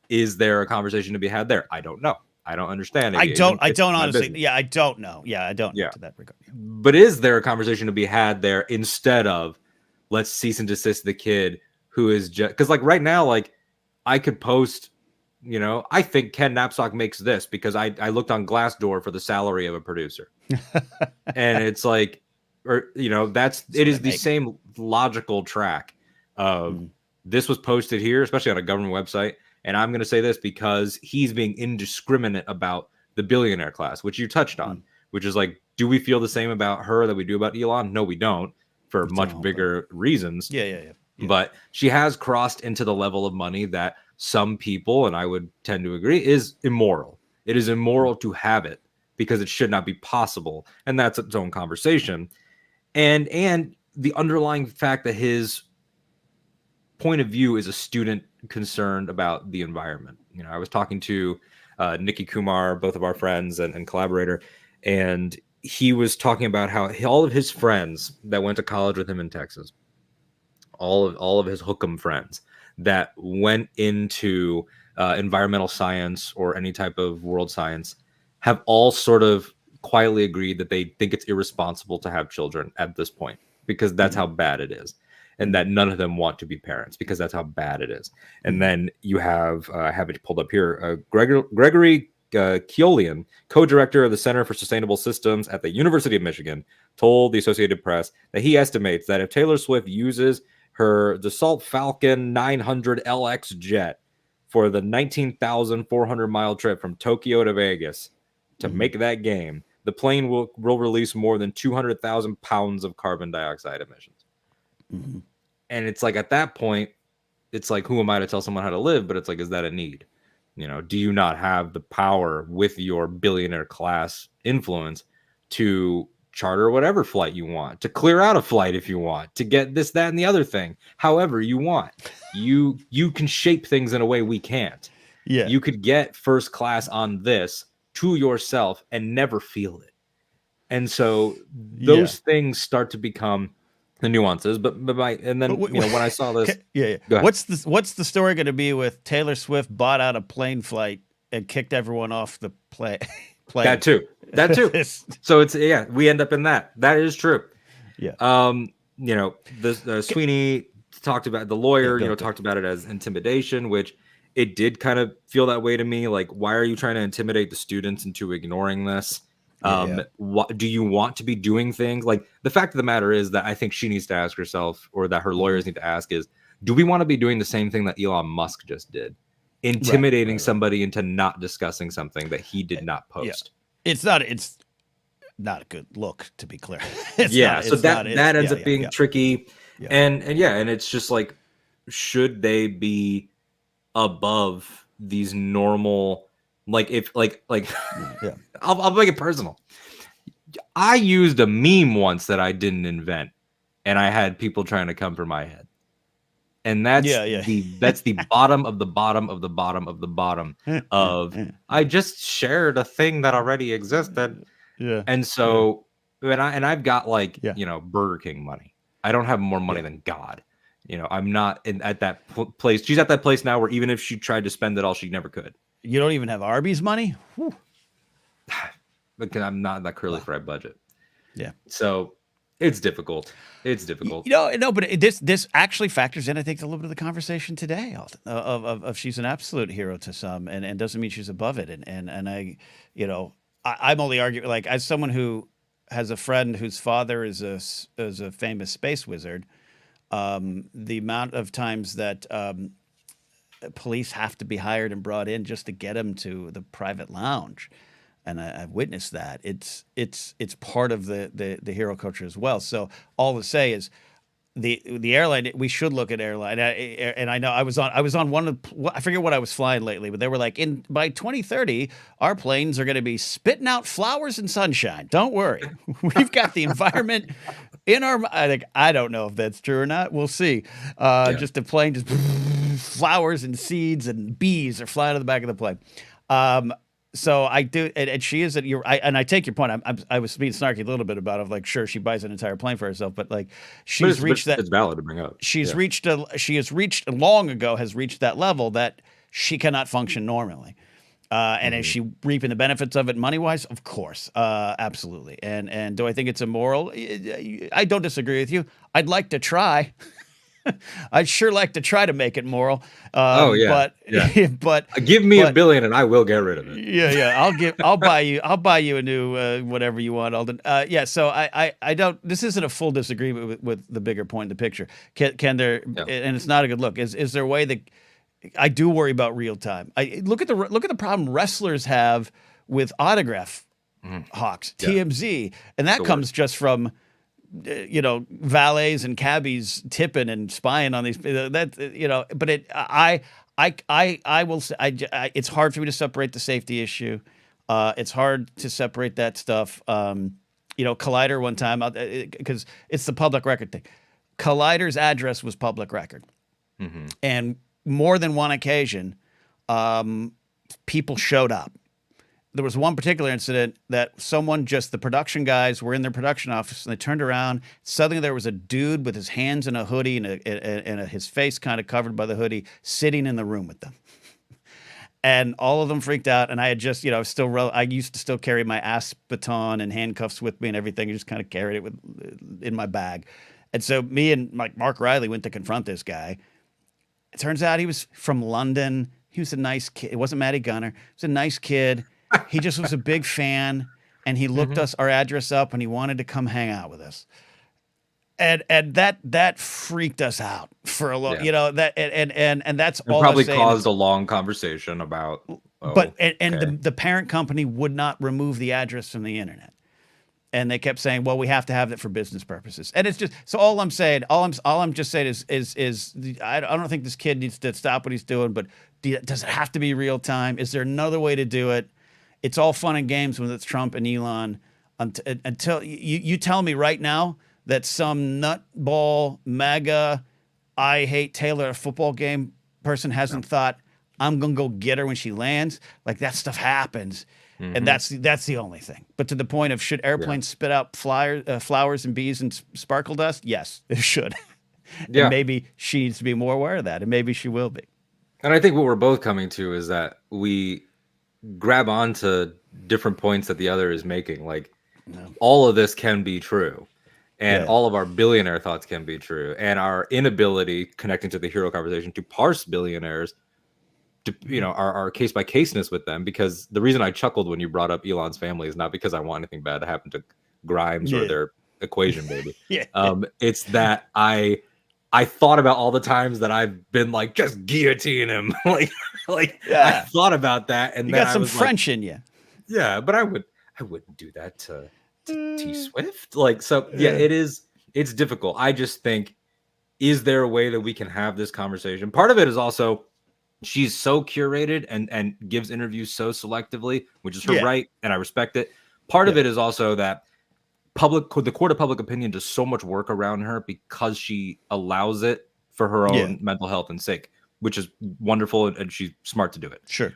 B: Is there a conversation to be had there? I don't know. I don't understand.
A: I don't honestly. Business. Yeah, I don't know. Yeah, I don't know to that regard.
B: But is there a conversation to be had there instead of let's cease and desist the kid who is just, because like right now, like I could post, you know, I think Ken Knapsack makes this because I looked on Glassdoor for the salary of a producer. And it's like, or, you know, it is the same logical track of this was posted here, especially on a government website. And I'm going to say this because he's being indiscriminate about the billionaire class, which you touched on, which is like, do we feel the same about her that we do about Elon? No, we don't, for much bigger reasons.
A: Yeah.
B: But she has crossed into the level of money that some people, and I would tend to agree, is immoral. It is immoral to have it because it should not be possible. And that's its own conversation. And the underlying fact that his point of view is a student concerned about the environment. You know, I was talking to Nikki Kumar, both of our friends and collaborator, and he was talking about how all of his friends that went to college with him in Texas, all of his Hookem friends that went into environmental science or any type of world science, have all sort of quietly agreed that they think it's irresponsible to have children at this point because that's how bad it is. And that none of them want to be parents because that's how bad it is. And then you have, I have it pulled up here, Gregory Keolian, co-director of the Center for Sustainable Systems at the University of Michigan, told the Associated Press that he estimates that if Taylor Swift uses her Dassault Falcon 900 LX jet for the 19,400 mile trip from Tokyo to Vegas to make that game, the plane will release more than 200,000 pounds of carbon dioxide emissions. And it's like, at that point, it's like, who am I to tell someone how to live? But it's like, is that a need? You know, do you not have the power with your billionaire class influence to charter whatever flight you want, to clear out a flight if you want, to get this, that, and the other thing, however you want? You can shape things in a way we can't.
A: Yeah.
B: You could get first class on this to yourself and never feel it. And so those things start to become the nuances, but when I saw this,
A: what's the story going to be with Taylor Swift bought out a plane flight and kicked everyone off the plane?
B: That too. So it's we end up in that. That is true.
A: Yeah.
B: You know, the Sweeney talked about, the lawyer, talked about it as intimidation, which it did kind of feel that way to me. Like, why are you trying to intimidate the students into ignoring this? What do you want to be doing things? Like, the fact of the matter is that I think she needs to ask herself, or that her lawyers need to ask, is, do we want to be doing the same thing that Elon Musk just did? Intimidating somebody into not discussing something that he did not post.
A: It's not a good look, to be clear.
B: So that ends up being tricky. Yeah. And it's just like, should they be above these normal, like, if I'll make it personal. I used a meme once that I didn't invent, and I had people trying to come for my head. And that's that's the bottom of the bottom of the bottom of the bottom of I just shared a thing that already existed.
A: Yeah.
B: And so I've got Burger King money. I don't have more money than God. You know, I'm not at that place. She's at that place now where even if she tried to spend it all, she never could.
A: You don't even have Arby's money?
B: Because I'm not that curly fried budget.
A: Yeah.
B: So It's difficult. It's difficult.
A: No, but this actually factors in, I think, a little bit of the conversation today of she's an absolute hero to some, and doesn't mean she's above it. And I, I'm only arguing, like, as someone who has a friend whose father is a famous space wizard. The amount of times that police have to be hired and brought in just to get him to the private lounge, and I've witnessed that. It's part of the hero culture as well. So all to say is the airline. We should look at airline. And I know I was on one of, I forget what I was flying lately, but they were like, by 2030 our planes are going to be spitting out flowers and sunshine. Don't worry, we've got the environment in our. I don't know if that's true or not. We'll see. Just a plane, just flowers and seeds and bees are flying to the back of the plane. So I do, and she is. And I take your point. I was being snarky a little bit about it. Like, sure, she buys an entire plane for herself, but like, she's reached that.
B: It's valid to bring up.
A: She has reached long ago has reached that level that she cannot function normally. And is she reaping the benefits of it money wise? Of course, absolutely. And do I think it's immoral? I don't disagree with you. I'd like to try. I'd sure like to try to make it moral. But
B: give me $1 billion and I will get rid of it.
A: Yeah. I'll buy you a new whatever you want, Alden. So I don't. This isn't a full disagreement with the bigger point in the picture. Can there? Yeah. And it's not a good look. Is there a way that I do worry about real time? I look at the problem wrestlers have with autograph hawks, TMZ, and that comes just from valets and cabbies tipping and spying on these. But I will say it's hard for me to separate the safety issue. It's hard to separate that stuff. Collider one time, because it's the public record thing. Collider's address was public record, and more than one occasion, people showed up. There was one particular incident that the production guys were in their production office and they turned around. Suddenly there was a dude with his hands in a hoodie and his face kind of covered by the hoodie sitting in the room with them. And all of them freaked out. And I had just, I used to still carry my ass baton and handcuffs with me and everything. I just kind of carried it in my bag. And so me and Mark Riley went to confront this guy. It turns out he was from London. He was a nice kid. It wasn't Matty Gunner. He was a nice kid. He just was a big fan, and he looked our address up, and he wanted to come hang out with us. And that freaked us out for a long, and that's all.
B: Probably caused a long conversation about.
A: The parent company would not remove the address from the internet, and they kept saying, "Well, we have to have it for business purposes." And it's just so all I'm just saying is I don't think this kid needs to stop what he's doing, but does it have to be real time? Is there another way to do it? It's all fun and games when it's Trump and Elon until you tell me right now that some nutball, MAGA, I hate Taylor a football game person hasn't thought, I'm going to go get her when she lands. Like, that stuff happens. And that's the only thing. But to the point of, should airplanes spit out flowers and bees and sparkle dust? Yes, it should. And maybe she needs to be more aware of that, and maybe she will be.
B: And I think what we're both coming to is that we grab onto different points that the other is making. Like, all of this can be true, and all of our billionaire thoughts can be true, and our inability connecting to the hero conversation to parse billionaires, to our case by caseness with them. Because the reason I chuckled when you brought up Elon's family is not because I want anything bad to happen to Grimes or their equation baby. It's that I thought about all the times that I've been like, just guillotine him. I thought about that, and
A: you
B: then
A: got some French in you.
B: Yeah, but I wouldn't do that to T Swift. It's difficult. I just think, is there a way that we can have this conversation? Part of it is also she's so curated and gives interviews so selectively, which is her right, and I respect it. Part of it is also that the court of public opinion does so much work around her because she allows it for her own mental health and sake, which is wonderful, and she's smart to do it.
A: Sure.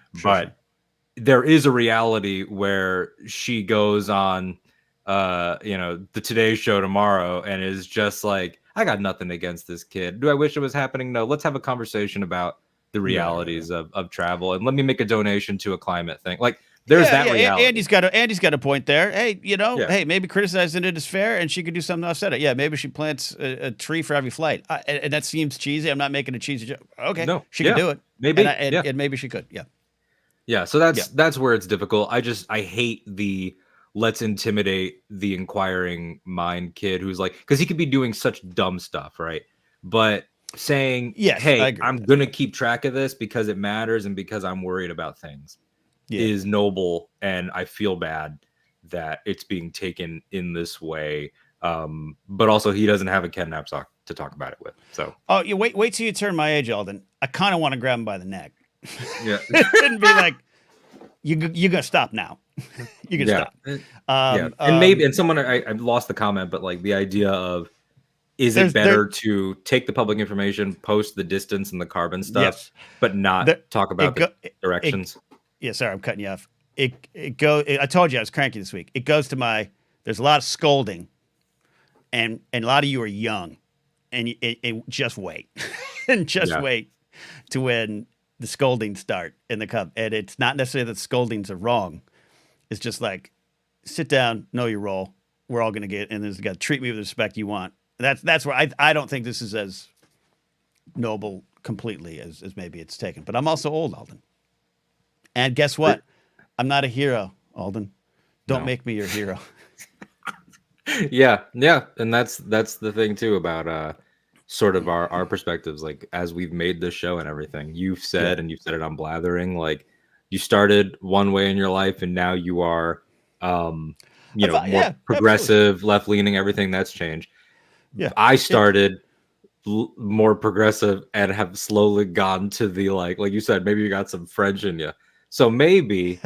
B: There is a reality where she goes on the Today Show tomorrow and is just like, I got nothing against this kid. Do I wish it was happening? No. Let's have a conversation about the realities of travel, and let me make a donation to a climate thing. Like, There's that reality.
A: Andy's got a point there. Hey,
B: Yeah.
A: hey, maybe criticizing it is fair, and she could do something to offset it. Yeah, maybe she plants a tree for every flight, and that seems cheesy. I'm not making a cheesy joke. Okay,
B: No,
A: she could do it.
B: maybe,
A: and maybe she could. Yeah,
B: yeah. So that's where it's difficult. I hate the let's intimidate the inquiring mind kid who's like, because he could be doing such dumb stuff, right? But saying,
A: yes,
B: hey, I'm gonna keep track of this because it matters and because I'm worried about things is noble, and I feel bad that it's being taken in this way. But also he doesn't have a Ken Napzok to talk about it with. So
A: you wait till you turn my age, Alden. I kind of want to grab him by the neck.
B: Yeah.
A: And be like, you're gonna stop now. You can stop.
B: And maybe, and someone I lost the comment, but like the idea of, is it better to take the public information, post the distance and the carbon stuff, but not talk about the directions?
A: Sorry, I'm cutting you off. I told you I was cranky this week. It goes to there's a lot of scolding, and a lot of you are young, and just wait, and wait to when the scoldings start in the cup. And it's not necessarily that scoldings are wrong. It's just like, sit down, know your role. We're all going to and there's got to treat me with the respect you want. That's where I don't think this is as noble completely as maybe it's taken. But I'm also old, Alden. And guess what? I'm not a hero, Alden. Don't make me your hero.
B: Yeah. And that's the thing too about sort of our perspectives. Like, as we've made this show and everything, you've said, and you've said it on Blathering, like, you started one way in your life and now you are more progressive, left-leaning. Everything that's changed. Yeah, I started more progressive and have slowly gone to the like you said, maybe you got some French in you. So maybe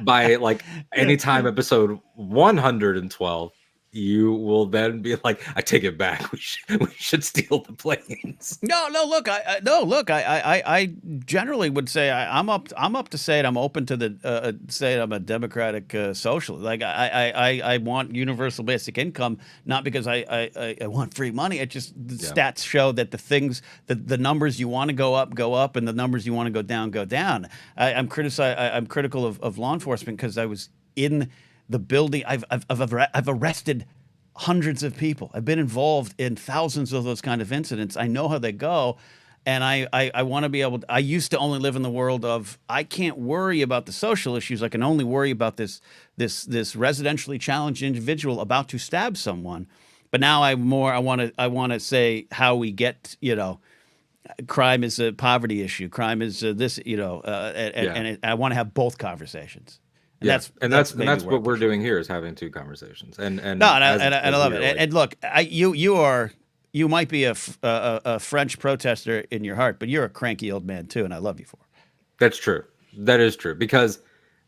B: by like anytime episode 112, you will then be like, I take it back. We should steal the planes.
A: No. Look, I generally would say I'm up to say it. I'm open to say I'm a democratic socialist. Like I want universal basic income, not because I want free money. It just the stats show that the numbers you want to go up, and the numbers you want to go down. I'm critical of law enforcement because I was in the building. I've arrested hundreds of people. I've been involved in thousands of those kind of incidents. I know how they go, and I want to be able to, I used to only live in the world of, I can't worry about the social issues. I can only worry about this residentially challenged individual about to stab someone. But now I want to say how we get, crime is a poverty issue. Crime is this, and I want to have both conversations. And that's
B: what we're doing here, is having two conversations. And I
A: love it. And look, you might be a French protester in your heart, but you're a cranky old man too, and I love you for it.
B: That's true. That is true, because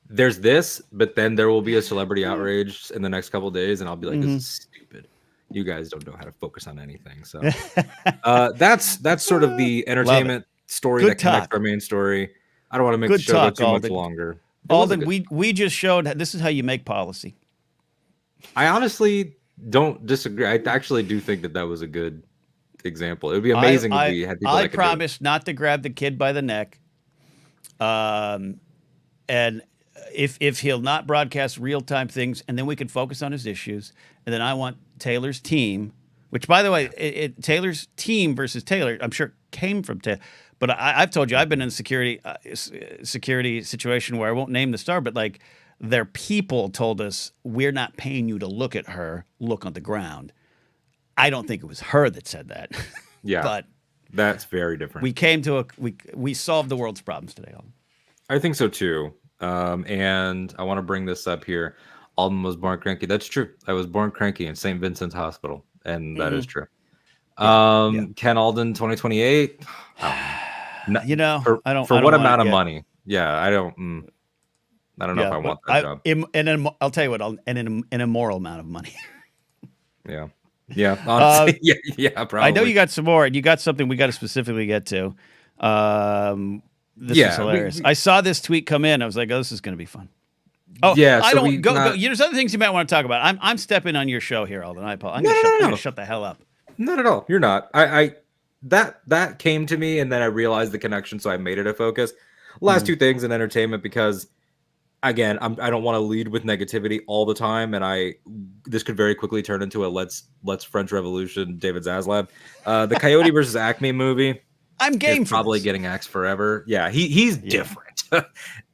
B: there's this, but then there will be a celebrity outrage in the next couple of days, and I'll be like, this is stupid. You guys don't know how to focus on anything. So that's sort of the entertainment story that connects our main story. I don't want to make the show go too much longer.
A: Alden, we just showed this is how you make policy.
B: I honestly don't disagree. I actually do think that was a good example. It would be amazing if we had people that could
A: promise not to grab the kid by the neck. And if he'll not broadcast real-time things, and then we can focus on his issues. And then I want Taylor's team, which, by the way, Taylor's team versus Taylor, I'm sure came from Taylor. But I've told you, I've been in a security situation where I won't name the star, but like their people told us, we're not paying you to look at her, look on the ground. I don't think it was her that said that.
B: Yeah,
A: but
B: that's very different.
A: We solved the world's problems today, Alden.
B: I think so too. And I want to bring this up here. Alden was born cranky. That's true. I was born cranky in St. Vincent's Hospital, and that is true. Ken Alden 2028.
A: I don't
B: for
A: what
B: want amount of money? Yeah, I don't know if I want that job.
A: And I'll tell you what, an immoral amount of money.
B: Yeah. Honestly, yeah. Probably.
A: I know you got some more, and you got something we got to specifically get to. This is hilarious. I saw this tweet come in. I was like, "Oh, this is going to be fun." Oh, yeah. I don't go. There's other things you might want to talk about. I'm stepping on your show here, Alden. I apologize. I'm going to shut the hell up.
B: Not at all. You're not. That came to me, and then I realized the connection, so I made it a focus. Last two things in entertainment, because again, I don't want to lead with negativity all the time, and this could very quickly turn into a let's French Revolution David Zaslav. The Coyote versus Acme movie
A: I'm
B: is
A: game for
B: probably
A: this.
B: getting axed forever. Yeah, he's different,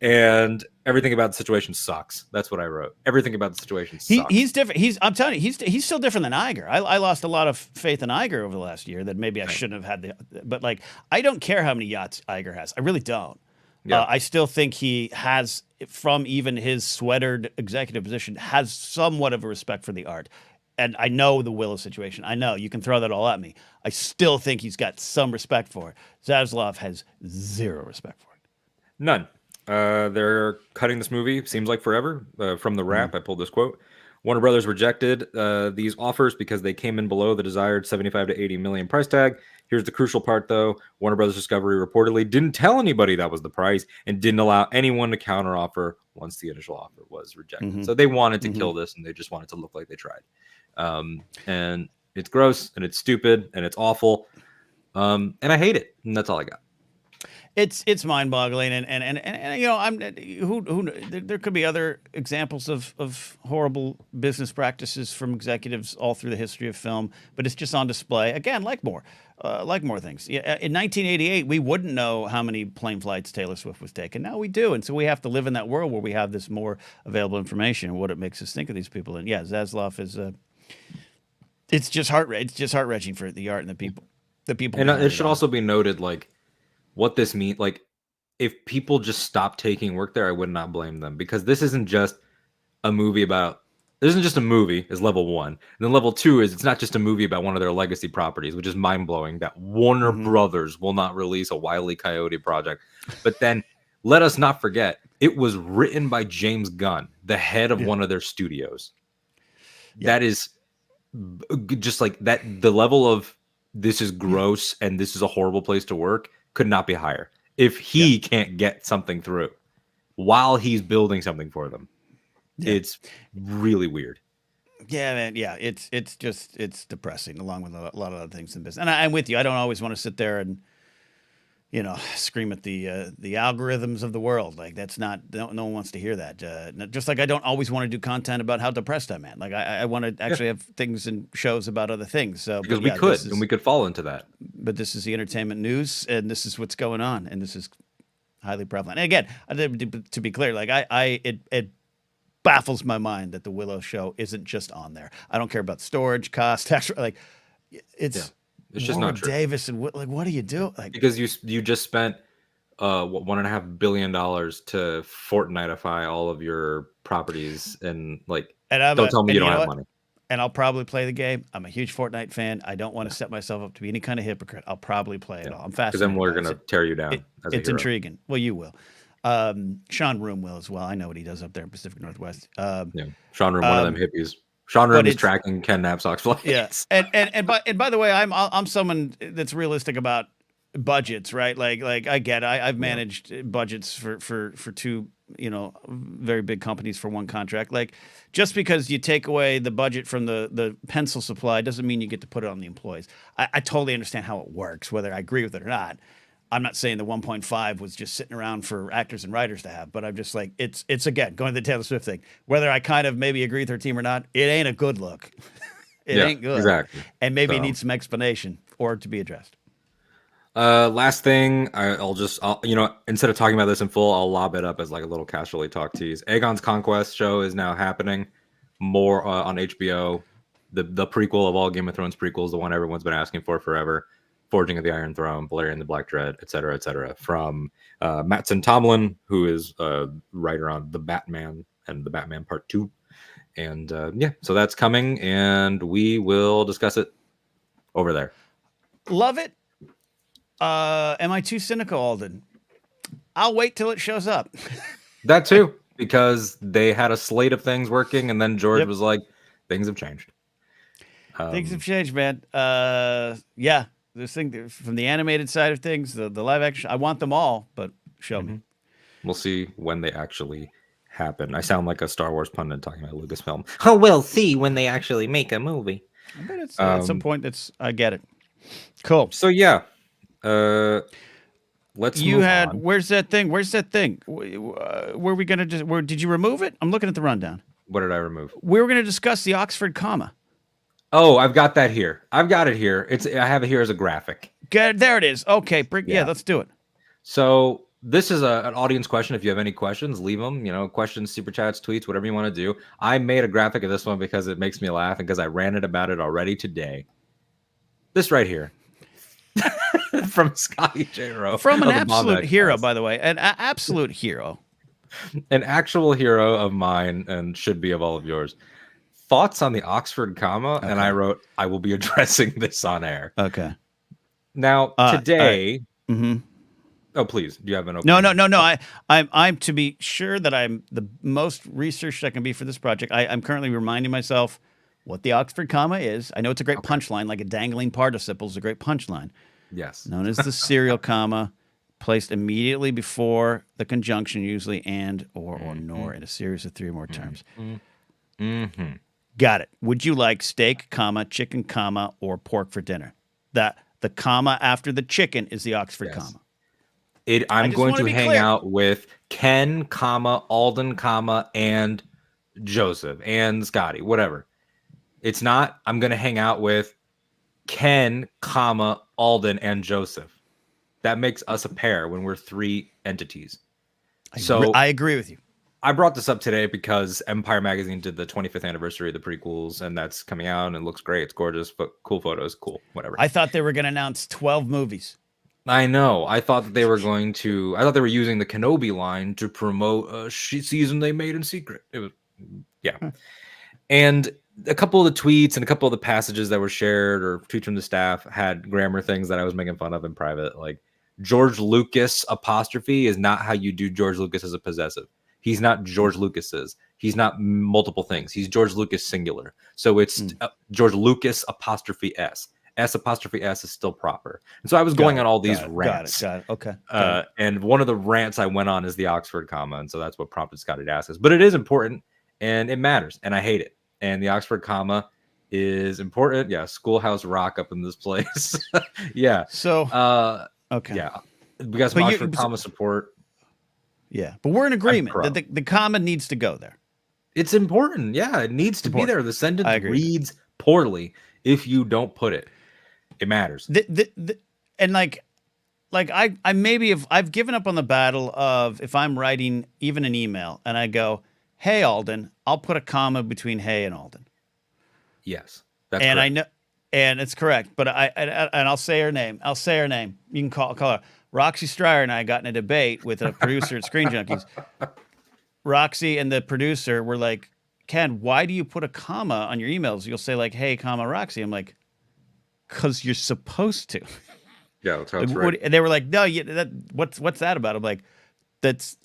B: and everything about the situation sucks. That's what I wrote. Everything about the situation sucks.
A: He's different. I'm telling you, he's still different than Iger. I lost a lot of faith in Iger over the last year that maybe I shouldn't have had but like I don't care how many yachts Iger has. I really don't. Yeah. I still think he has, from even his sweatered executive position, has somewhat of a respect for the art. And I know the Willow situation. I know you can throw that all at me. I still think he's got some respect for it. Zaslav has zero respect for it.
B: None. They're cutting this movie, seems like forever. From the Wrap, I pulled this quote. Warner Brothers rejected these offers because they came in below the desired 75 to 80 million price tag. Here's the crucial part, though. Warner Brothers Discovery reportedly didn't tell anybody that was the price and didn't allow anyone to counteroffer once the initial offer was rejected. So they wanted to kill this, and they just wanted to look like they tried. And it's gross, and it's stupid, and it's awful. And I hate it, and that's all I got.
A: It's mind-boggling, and you know, there could be other examples of horrible business practices from executives all through the history of film, but it's just on display again, like more things. Yeah, in 1988, we wouldn't know how many plane flights Taylor Swift was taking. Now we do, and so we have to live in that world where we have this more available information and what it makes us think of these people. And yeah, Zaslav is it's just heart-wrenching for the art and the people.
B: And it should also be noted, like, what this means, like, if people just stop taking work there, I would not blame them, because this isn't just a movie is level one. And then level two is it's not just a movie about one of their legacy properties, which is mind-blowing that Warner Brothers will not release a Wile E. Coyote project. But then let us not forget, it was written by James Gunn, the head of one of their studios. That is just like that. The level of this is gross and this is a horrible place to work could not be higher. If he can't get something through while he's building something for them, it's really weird.
A: Yeah, man. Yeah, it's depressing, along with a lot of other things in business. And I'm with you. I don't always want to sit there and, you know, scream at the algorithms of the world. Like, that's not, no one wants to hear that. Just like I don't always want to do content about how depressed I'm at. Like I want to actually have things and shows about other things. So
B: because we could fall into that.
A: But this is the entertainment news, and this is what's going on, and this is highly prevalent. And again, to be clear, like it baffles my mind that the Willow show isn't just on there. I don't care about storage cost, tax, like it's just not true. Davis and what do you do? Like,
B: because you just spent $1.5 billion to Fortniteify all of your properties, and like, don't tell me you don't have money.
A: And I'll probably play the game. I'm a huge Fortnite fan. I don't want to set myself up to be any kind of hypocrite. I'll probably play it all. I'm fascinated.
B: Because then we're going to tear you down.
A: It's intriguing. Well, you will. Sean Room will as well. I know what he does up there in Pacific Northwest.
B: Sean Room, one of them hippies. Sean Room is tracking Ken Knapsack's flights.
A: Yeah, and by the way, I'm someone that's realistic about budgets, right? Like I get it. I've managed budgets for two, you know, very big companies for one contract. Like, just because you take away the budget from the pencil supply doesn't mean you get to put it on the employees. I totally understand how it works, whether I agree with it or not. I'm not saying the 1.5 was just sitting around for actors and writers to have, but I'm just like, it's again, going to the Taylor Swift thing, whether I kind of maybe agree with her team or not, it ain't a good look. It ain't good.
B: Exactly.
A: And maybe it needs some explanation or to be addressed.
B: Last thing, I'll instead of talking about this in full, I'll lob it up as like a little casually talk tease. Aegon's Conquest show is now happening, more on HBO. The prequel of all Game of Thrones prequels, the one everyone's been asking for forever. Forging of the Iron Throne, Balerion the Black Dread, etc., from Mattson Tomlin, who is a writer on The Batman and The Batman Part 2. And so that's coming, and we will discuss it over there.
A: Love it. Am I too cynical, Alden? I'll wait till it shows up.
B: That too, because they had a slate of things working, and then George was like, things have changed.
A: Things have changed, man. This thing from the animated side of things, the live action, I want them all, but show me.
B: We'll see when they actually happen. I sound like a Star Wars pundit talking about Lucasfilm. Oh, we'll see when they actually make a movie.
A: I bet it's at some point I get it. Cool.
B: So yeah. let's move on.
A: Where's that thing? Were we gonna just? Did you remove it? I'm looking at the rundown.
B: What did I remove?
A: We were gonna discuss the Oxford comma.
B: Oh, I've got that here. I have it here as a graphic.
A: There it is. Okay, yeah, let's do it.
B: So this is an audience question. If you have any questions, leave them. Questions, super chats, tweets, whatever you want to do. I made a graphic of this one because it makes me laugh and because I ranted about it already today. This right here. From Scotty J. Rowe.
A: From an absolute hero, by the way. An absolute hero.
B: An actual hero of mine and should be of all of yours. Thoughts on the Oxford comma, and I wrote, I will be addressing this on air.
A: Okay.
B: Now, today... Oh, please. Do you have an opening?
A: No. I'm to be sure that I'm the most researched I can be for this project. I'm currently reminding myself what the Oxford comma is. I know it's a great punchline, like a dangling participle is a great punchline.
B: Yes.
A: Known as the serial comma, placed immediately before the conjunction, usually and, or nor, in a series of three or more terms. Got it. Would you like steak, comma, chicken, comma, or pork for dinner? The comma after the chicken is the Oxford comma.
B: I'm going to hang out with Ken, comma, Alden, comma, and Joseph, and Scotty, whatever. It's not, I'm going to hang out with Ken, comma, Alden, and Joseph. That makes us a pair when we're three entities.
A: I agree with you.
B: I brought this up today because Empire Magazine did the 25th anniversary of the prequels, and that's coming out, and it looks great. It's gorgeous, but cool photos, cool, whatever.
A: I thought they were going to announce 12 movies.
B: I know. I thought that they were using the Kenobi line to promote a season they made in secret. It was, And a couple of the tweets and a couple of the passages that were shared or tweets from the staff had grammar things that I was making fun of in private. Like George Lucas apostrophe is not how you do George Lucas as a possessive. He's not George Lucas's. He's not multiple things. He's George Lucas singular. So it's George Lucas apostrophe S. S apostrophe S is still proper. And so I was going on all these rants.
A: Got it. Okay.
B: And one of the rants I went on is the Oxford comma. And so that's what prompted Scotty to ask us. But it is important and it matters. And I hate it. And the Oxford comma is important. Yeah. Schoolhouse Rock up in this place. Yeah.
A: So, okay.
B: Yeah. We got some Oxford comma support.
A: Yeah. But we're in agreement that the comma needs to go there.
B: It's important. Yeah. It needs to be there. The sentence reads poorly if you don't put it. It matters.
A: And like I maybe I've given up on the battle of if I'm writing even an email and I go, "Hey Alden," I'll put a comma between "Hey" and Alden.
B: Yes, that's
A: and
B: correct.
A: I know, and it's correct. But I'll say her name. You can call her Roxy Stryer, and I got in a debate with a producer at Screen Junkies. Roxy and the producer were like, "Ken, why do you put a comma on your emails? You'll say like, 'Hey, comma Roxy.'" I'm like, "Because you're supposed to."
B: Yeah, that's how it's right.
A: And they were like, "No, what's that about?" I'm like,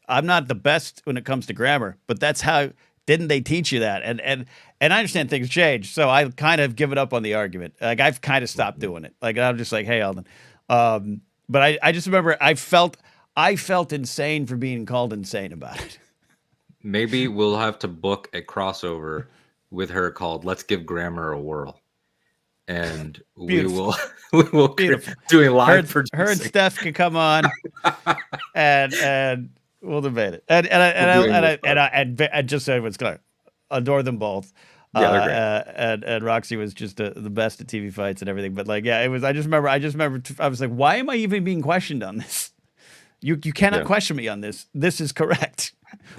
A: I'm not the best when it comes to grammar, but that's how. Didn't they teach you that? And I understand things change, so I kind of given up on the argument. Like I've kind of stopped doing it. Like I'm just like, "Hey, Alden," but I just remember I felt insane for being called insane about it.
B: Maybe we'll have to book a crossover with her called "Let's Give Grammar a Whirl," and we will do a live producing.
A: Her and Steph can come on, and we'll debate it. And just so everyone's clear, adore them both.
B: Yeah, they're great.
A: And Roxy was just the best at TV fights and everything. But like, yeah, it was. I just remember. I was like, why am I even being questioned on this? You cannot question me on this. This is correct.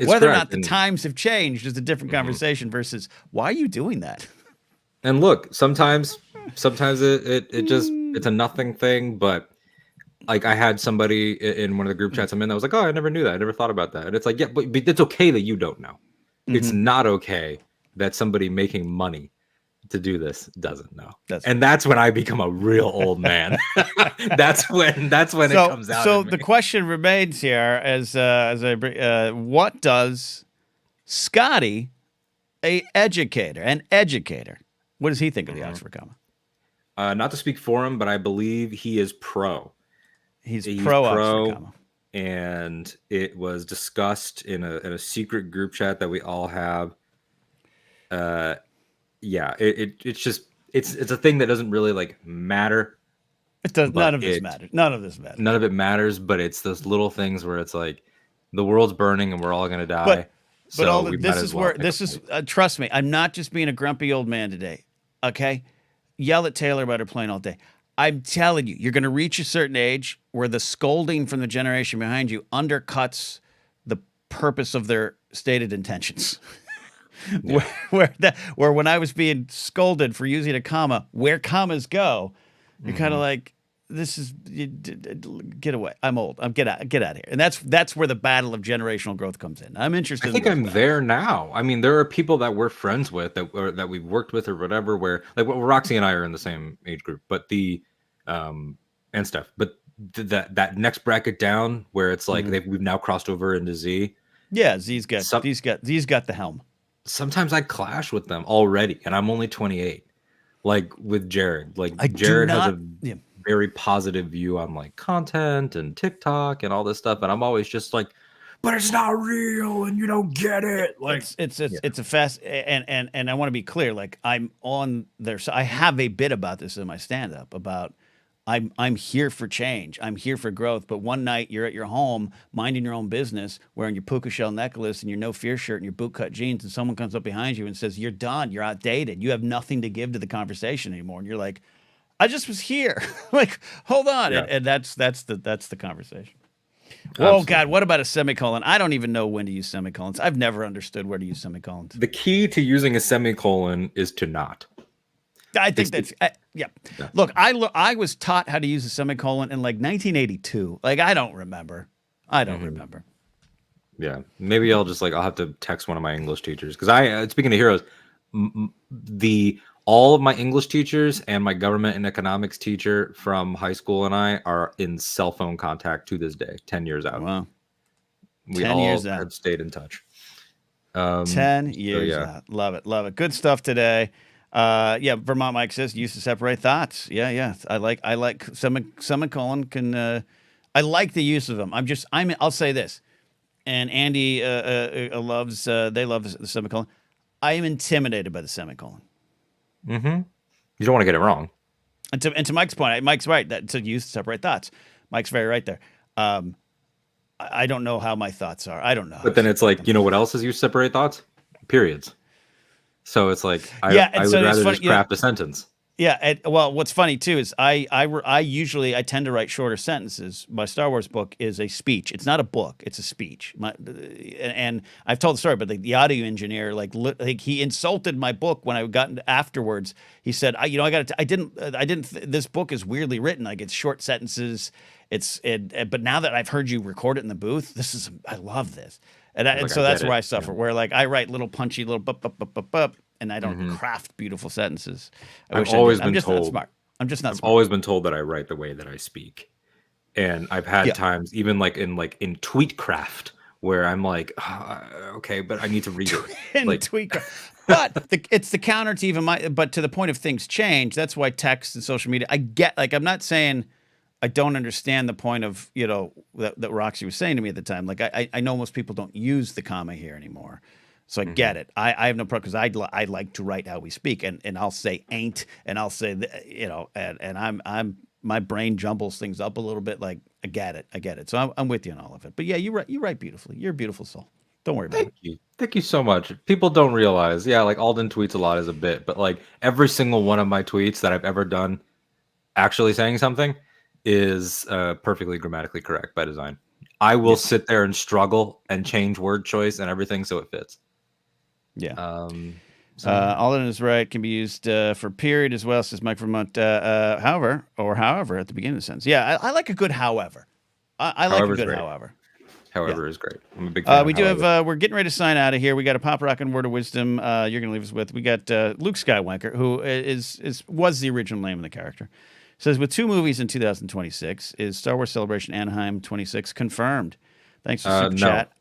A: Whether or not the times have changed is a different conversation versus why are you doing that?
B: And look, sometimes it just it's a nothing thing, but like I had somebody in one of the group chats I'm in that was like, "Oh, I never knew that. I never thought about that." And it's like, yeah, but it's okay that you don't know. It's not okay that somebody making money to do this doesn't know. That's when I become a real old man. that's when it comes out.
A: So the question remains here as what does Scotty, an educator, what does he think of the Oxford comma?
B: Not to speak for him, but I believe he is pro.
A: He's pro Oxford comma.
B: And it was discussed in a secret group chat that we all have. Yeah, it's just it's a thing that doesn't really like matter
A: It does.
B: but
A: None of this matters. None of this matters.
B: None of it matters, but it's those little things where it's like the world's burning and we're all gonna die.
A: But
B: So
A: all
B: we
A: this
B: might as
A: is
B: well
A: where
B: pick
A: this
B: a
A: is.
B: fight.
A: Trust me, I'm not just being a grumpy old man today. Okay, yell at Taylor about her plane all day. I'm telling you, you're going to reach a certain age where the scolding from the generation behind you undercuts the purpose of their stated intentions.
B: Yeah.
A: where when I was being scolded for using a comma, where commas go, you're kind of like, this is get away. I'm old. I'm get out of here. And that's where the battle of generational growth comes in. I'm interested.
B: I think I'm there now. I mean, there are people that we're friends with that we've worked with or whatever. Where like Roxy and I are in the same age group, but and stuff. But that next bracket down where it's like we've now crossed over into Z.
A: Yeah, Z's got the helm.
B: Sometimes I clash with them already, and I'm only 28. Like with Jared, Jared has a very positive view on like content and TikTok and all this stuff, and I'm always just like, but it's not real and you don't get it. Like
A: it's a fast and I want to be clear, like I'm on there. So I have a bit about this in my stand-up about I'm here for change. I'm here for growth. But one night you're at your home minding your own business, wearing your puka shell necklace and your no fear shirt and your bootcut jeans, and someone comes up behind you and says, "You're done. You're outdated. You have nothing to give to the conversation anymore." And you're like, "I just was here." Like, hold on.
B: Yeah.
A: And that's the conversation.
B: Absolutely.
A: Oh God, what about a semicolon? I don't even know when to use semicolons. I've never understood where to use semicolons.
B: The key to using a semicolon is to not.
A: I think that's yeah. Look, I was taught how to use a semicolon in like 1982. Like I don't remember. Remember.
B: Yeah, maybe I'll have to text one of my English teachers because speaking of heroes, all of my English teachers and my government and economics teacher from high school and I are in cell phone contact to this day, 10 years out.
A: Wow.
B: We all have stayed in touch.
A: 10 years out. Love it. Love it. Good stuff today. Vermont Mike says use to separate thoughts. Yeah. I like semicolon can I like the use of them. I'll say this. And Andy loves they love the semicolon. I am intimidated by the semicolon.
B: Mm-hmm. You don't want to get it wrong.
A: And to Mike's point, Mike's right. That to use to separate thoughts. Mike's very right there. I don't know how my thoughts are. I don't know.
B: But then it's like, you know what else is used to separate thoughts? Periods. So it's like I would rather just craft a sentence.
A: Yeah. Well, what's funny too is I usually tend to write shorter sentences. My Star Wars book is a speech. It's not a book. It's a speech. And I've told the story, but the audio engineer he insulted my book when I got afterwards. He said, this book is weirdly written. Like it's short sentences. But now that I've heard you record it in the booth, I love this. And so that's where I suffer. Where like I write little punchy little bup, and I don't craft beautiful sentences. I'm just not smart.
B: I've always been told that I write the way that I speak, and I've had times even like in tweet craft where I'm like, okay, but I need to read it.
A: Tweet craft. But it's the counter to even but to the point of things change. That's why text and social media. I get I'm not saying I don't understand the point of that Roxy was saying to me at the time. Like I know most people don't use the comma here anymore. So I get it. I have no problem because I like to write how we speak, and I'll say ain't, and I'll say and I'm my brain jumbles things up a little bit. Like I get it. So I'm with you on all of it. But yeah, you write beautifully. You're a beautiful soul. Don't worry about it.
B: Thank you so much. People don't realize, like Alden tweets a lot as a bit, but like every single one of my tweets that I've ever done, actually saying something, is perfectly grammatically correct by design. I will sit there and struggle and change word choice and everything so it fits.
A: Yeah. Alden is right. Can be used for period as well, says Mike Vermont. However at the beginning of the sentence. Yeah, I like a good however. I like a good
B: great.
A: However.
B: However is great. I'm a big fan.
A: We do have. We're getting ready to sign out of here. We got a pop rock and word of wisdom. You're going to leave us with. We got Luke Skywalker, who was the original name of the character. Says with 2 movies in 2026, is Star Wars Celebration Anaheim 26 confirmed? Thanks for super chat.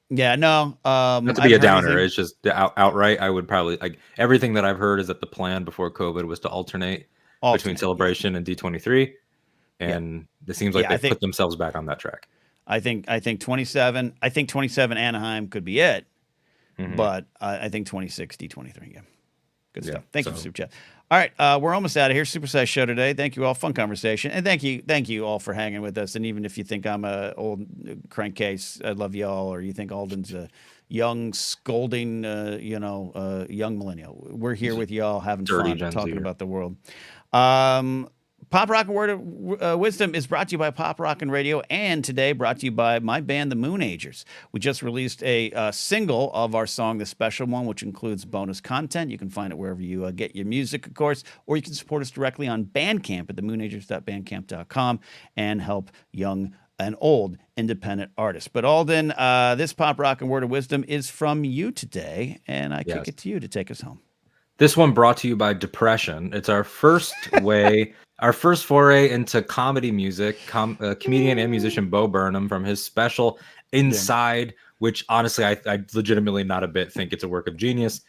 A: Yeah, no.
B: Not to be a downer. It's just outright. I would probably everything that I've heard is that the plan before COVID was to alternate between Celebration and D23, and it seems like they put themselves back on that track.
A: I think 27. I think 27 Anaheim could be it, but I think 26 D23. Yeah. Good stuff. Thank you for super chat. All right, we're almost out of here. Supersized show today. Thank you all. Fun conversation, and thank you all for hanging with us. And even if you think I'm a old crankcase, I love you all, or you think Alden's a young, scolding, young millennial, we're here with y'all having fun, talking about the world. Pop Rock and Word of Wisdom is brought to you by Pop Rock and Radio, and today brought to you by my band, the Moonagers. We just released a single of our song, The Special One, which includes bonus content. You can find it wherever you get your music, of course, or you can support us directly on Bandcamp at themoonagers.bandcamp.com and help young and old independent artists. But Alden, this Pop Rock and Word of Wisdom is from you today, and I kick it to you to take us home.
B: This one brought to you by Depression. It's our first foray into comedy music. Comedian and musician Bo Burnham from his special Inside, which honestly I legitimately not a bit think it's a work of genius.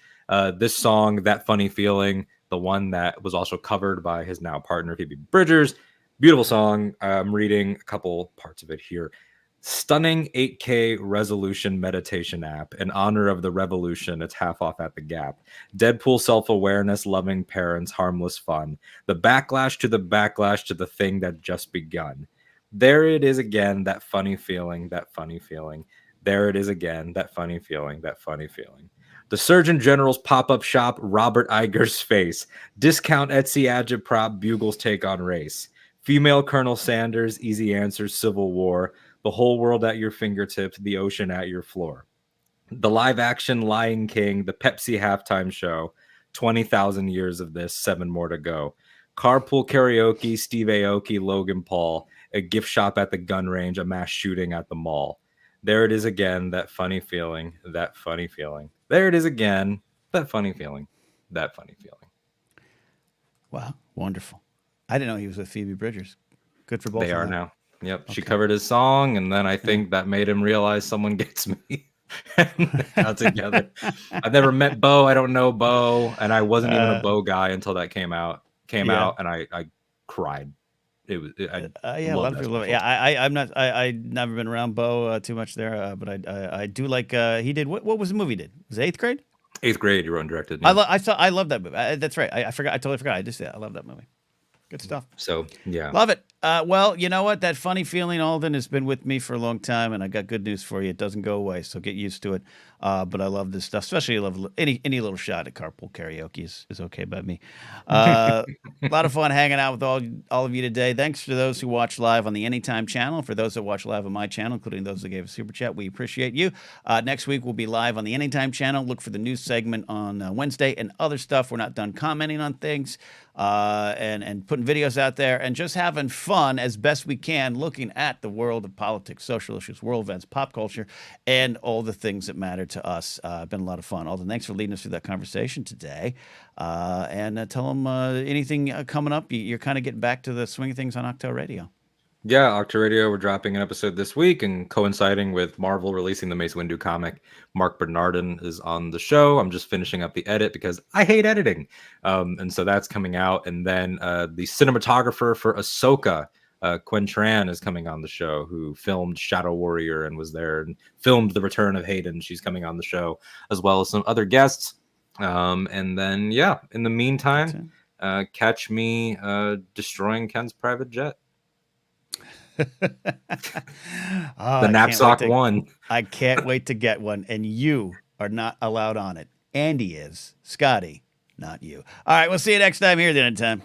B: This song, That Funny Feeling, the one that was also covered by his now partner Phoebe Bridgers. Beautiful song. I'm reading a couple parts of it here. Stunning 8K resolution meditation app. In honor of the revolution, it's half off at the Gap. Deadpool self-awareness, loving parents, harmless fun. The backlash to the thing that just begun. There it is again, that funny feeling, that funny feeling. There it is again, that funny feeling, that funny feeling. The Surgeon General's pop-up shop, Robert Iger's face. Discount Etsy agitprop, Bugle's take on race. Female Colonel Sanders, easy answers, Civil War. The whole world at your fingertips, the ocean at your floor. The live-action Lion King, the Pepsi halftime show, 20,000 years of this, 7 more to go. Carpool karaoke, Steve Aoki, Logan Paul, a gift shop at the gun range, a mass shooting at the mall. There it is again, that funny feeling, that funny feeling. There it is again, that funny feeling, that funny feeling.
A: Wow, wonderful. I didn't know he was with Phoebe Bridgers. Good for both of them.
B: They are now. Yep. Okay. She covered his song, and then I think that made him realize someone gets me. And got together. I've never met Bo. I don't know Bo, and I wasn't even a Bo guy until that came out, and I cried. It was
A: a lot of people love it. Yeah, I'm not. I've never been around Bo too much there, but I do like. He did what was the movie he did? Was it 8th grade?
B: 8th grade. He wrote and directed.
A: Yeah. I love that movie. That's right. I forgot. I totally forgot. I love that movie. Good stuff.
B: So, yeah.
A: Love it. Well, you know what? That funny feeling, Alden, has been with me for a long time, and I got good news for you. It doesn't go away, so get used to it. But I love this stuff, especially I love any little shot at carpool karaoke is okay by me. A lot of fun hanging out with all of you today. Thanks to those who watch live on the Anytime channel. For those that watch live on my channel, including those that gave a super chat, we appreciate you. Next week, we'll be live on the Anytime channel. Look for the news segment on Wednesday and other stuff. We're not done commenting on things and putting videos out there and just having fun as best we can, looking at the world of politics, social issues, world events, pop culture, and all the things that matter to us. Been a lot of fun. Alden, thanks for leading us through that conversation today. And tell them anything coming up. You're kind of getting back to the swing of things on Octo Radio.
B: Yeah, Octo Radio, we're dropping an episode this week, and coinciding with Marvel releasing the Mace Windu comic, Mark Bernardin is on the show. I'm just finishing up the edit because I hate editing. And so that's coming out. And then the cinematographer for Ahsoka, Quinn Tran, is coming on the show, who filmed Shadow Warrior and was there and filmed The Return of Hayden. She's coming on the show, as well as some other guests. And then, yeah, in the meantime, catch me destroying Ken's private jet. The knapsack one.
A: I can't wait to get one, and you are not allowed on it. Andy is. Scotty, not you. All right, we'll see you next time here at the Anytime.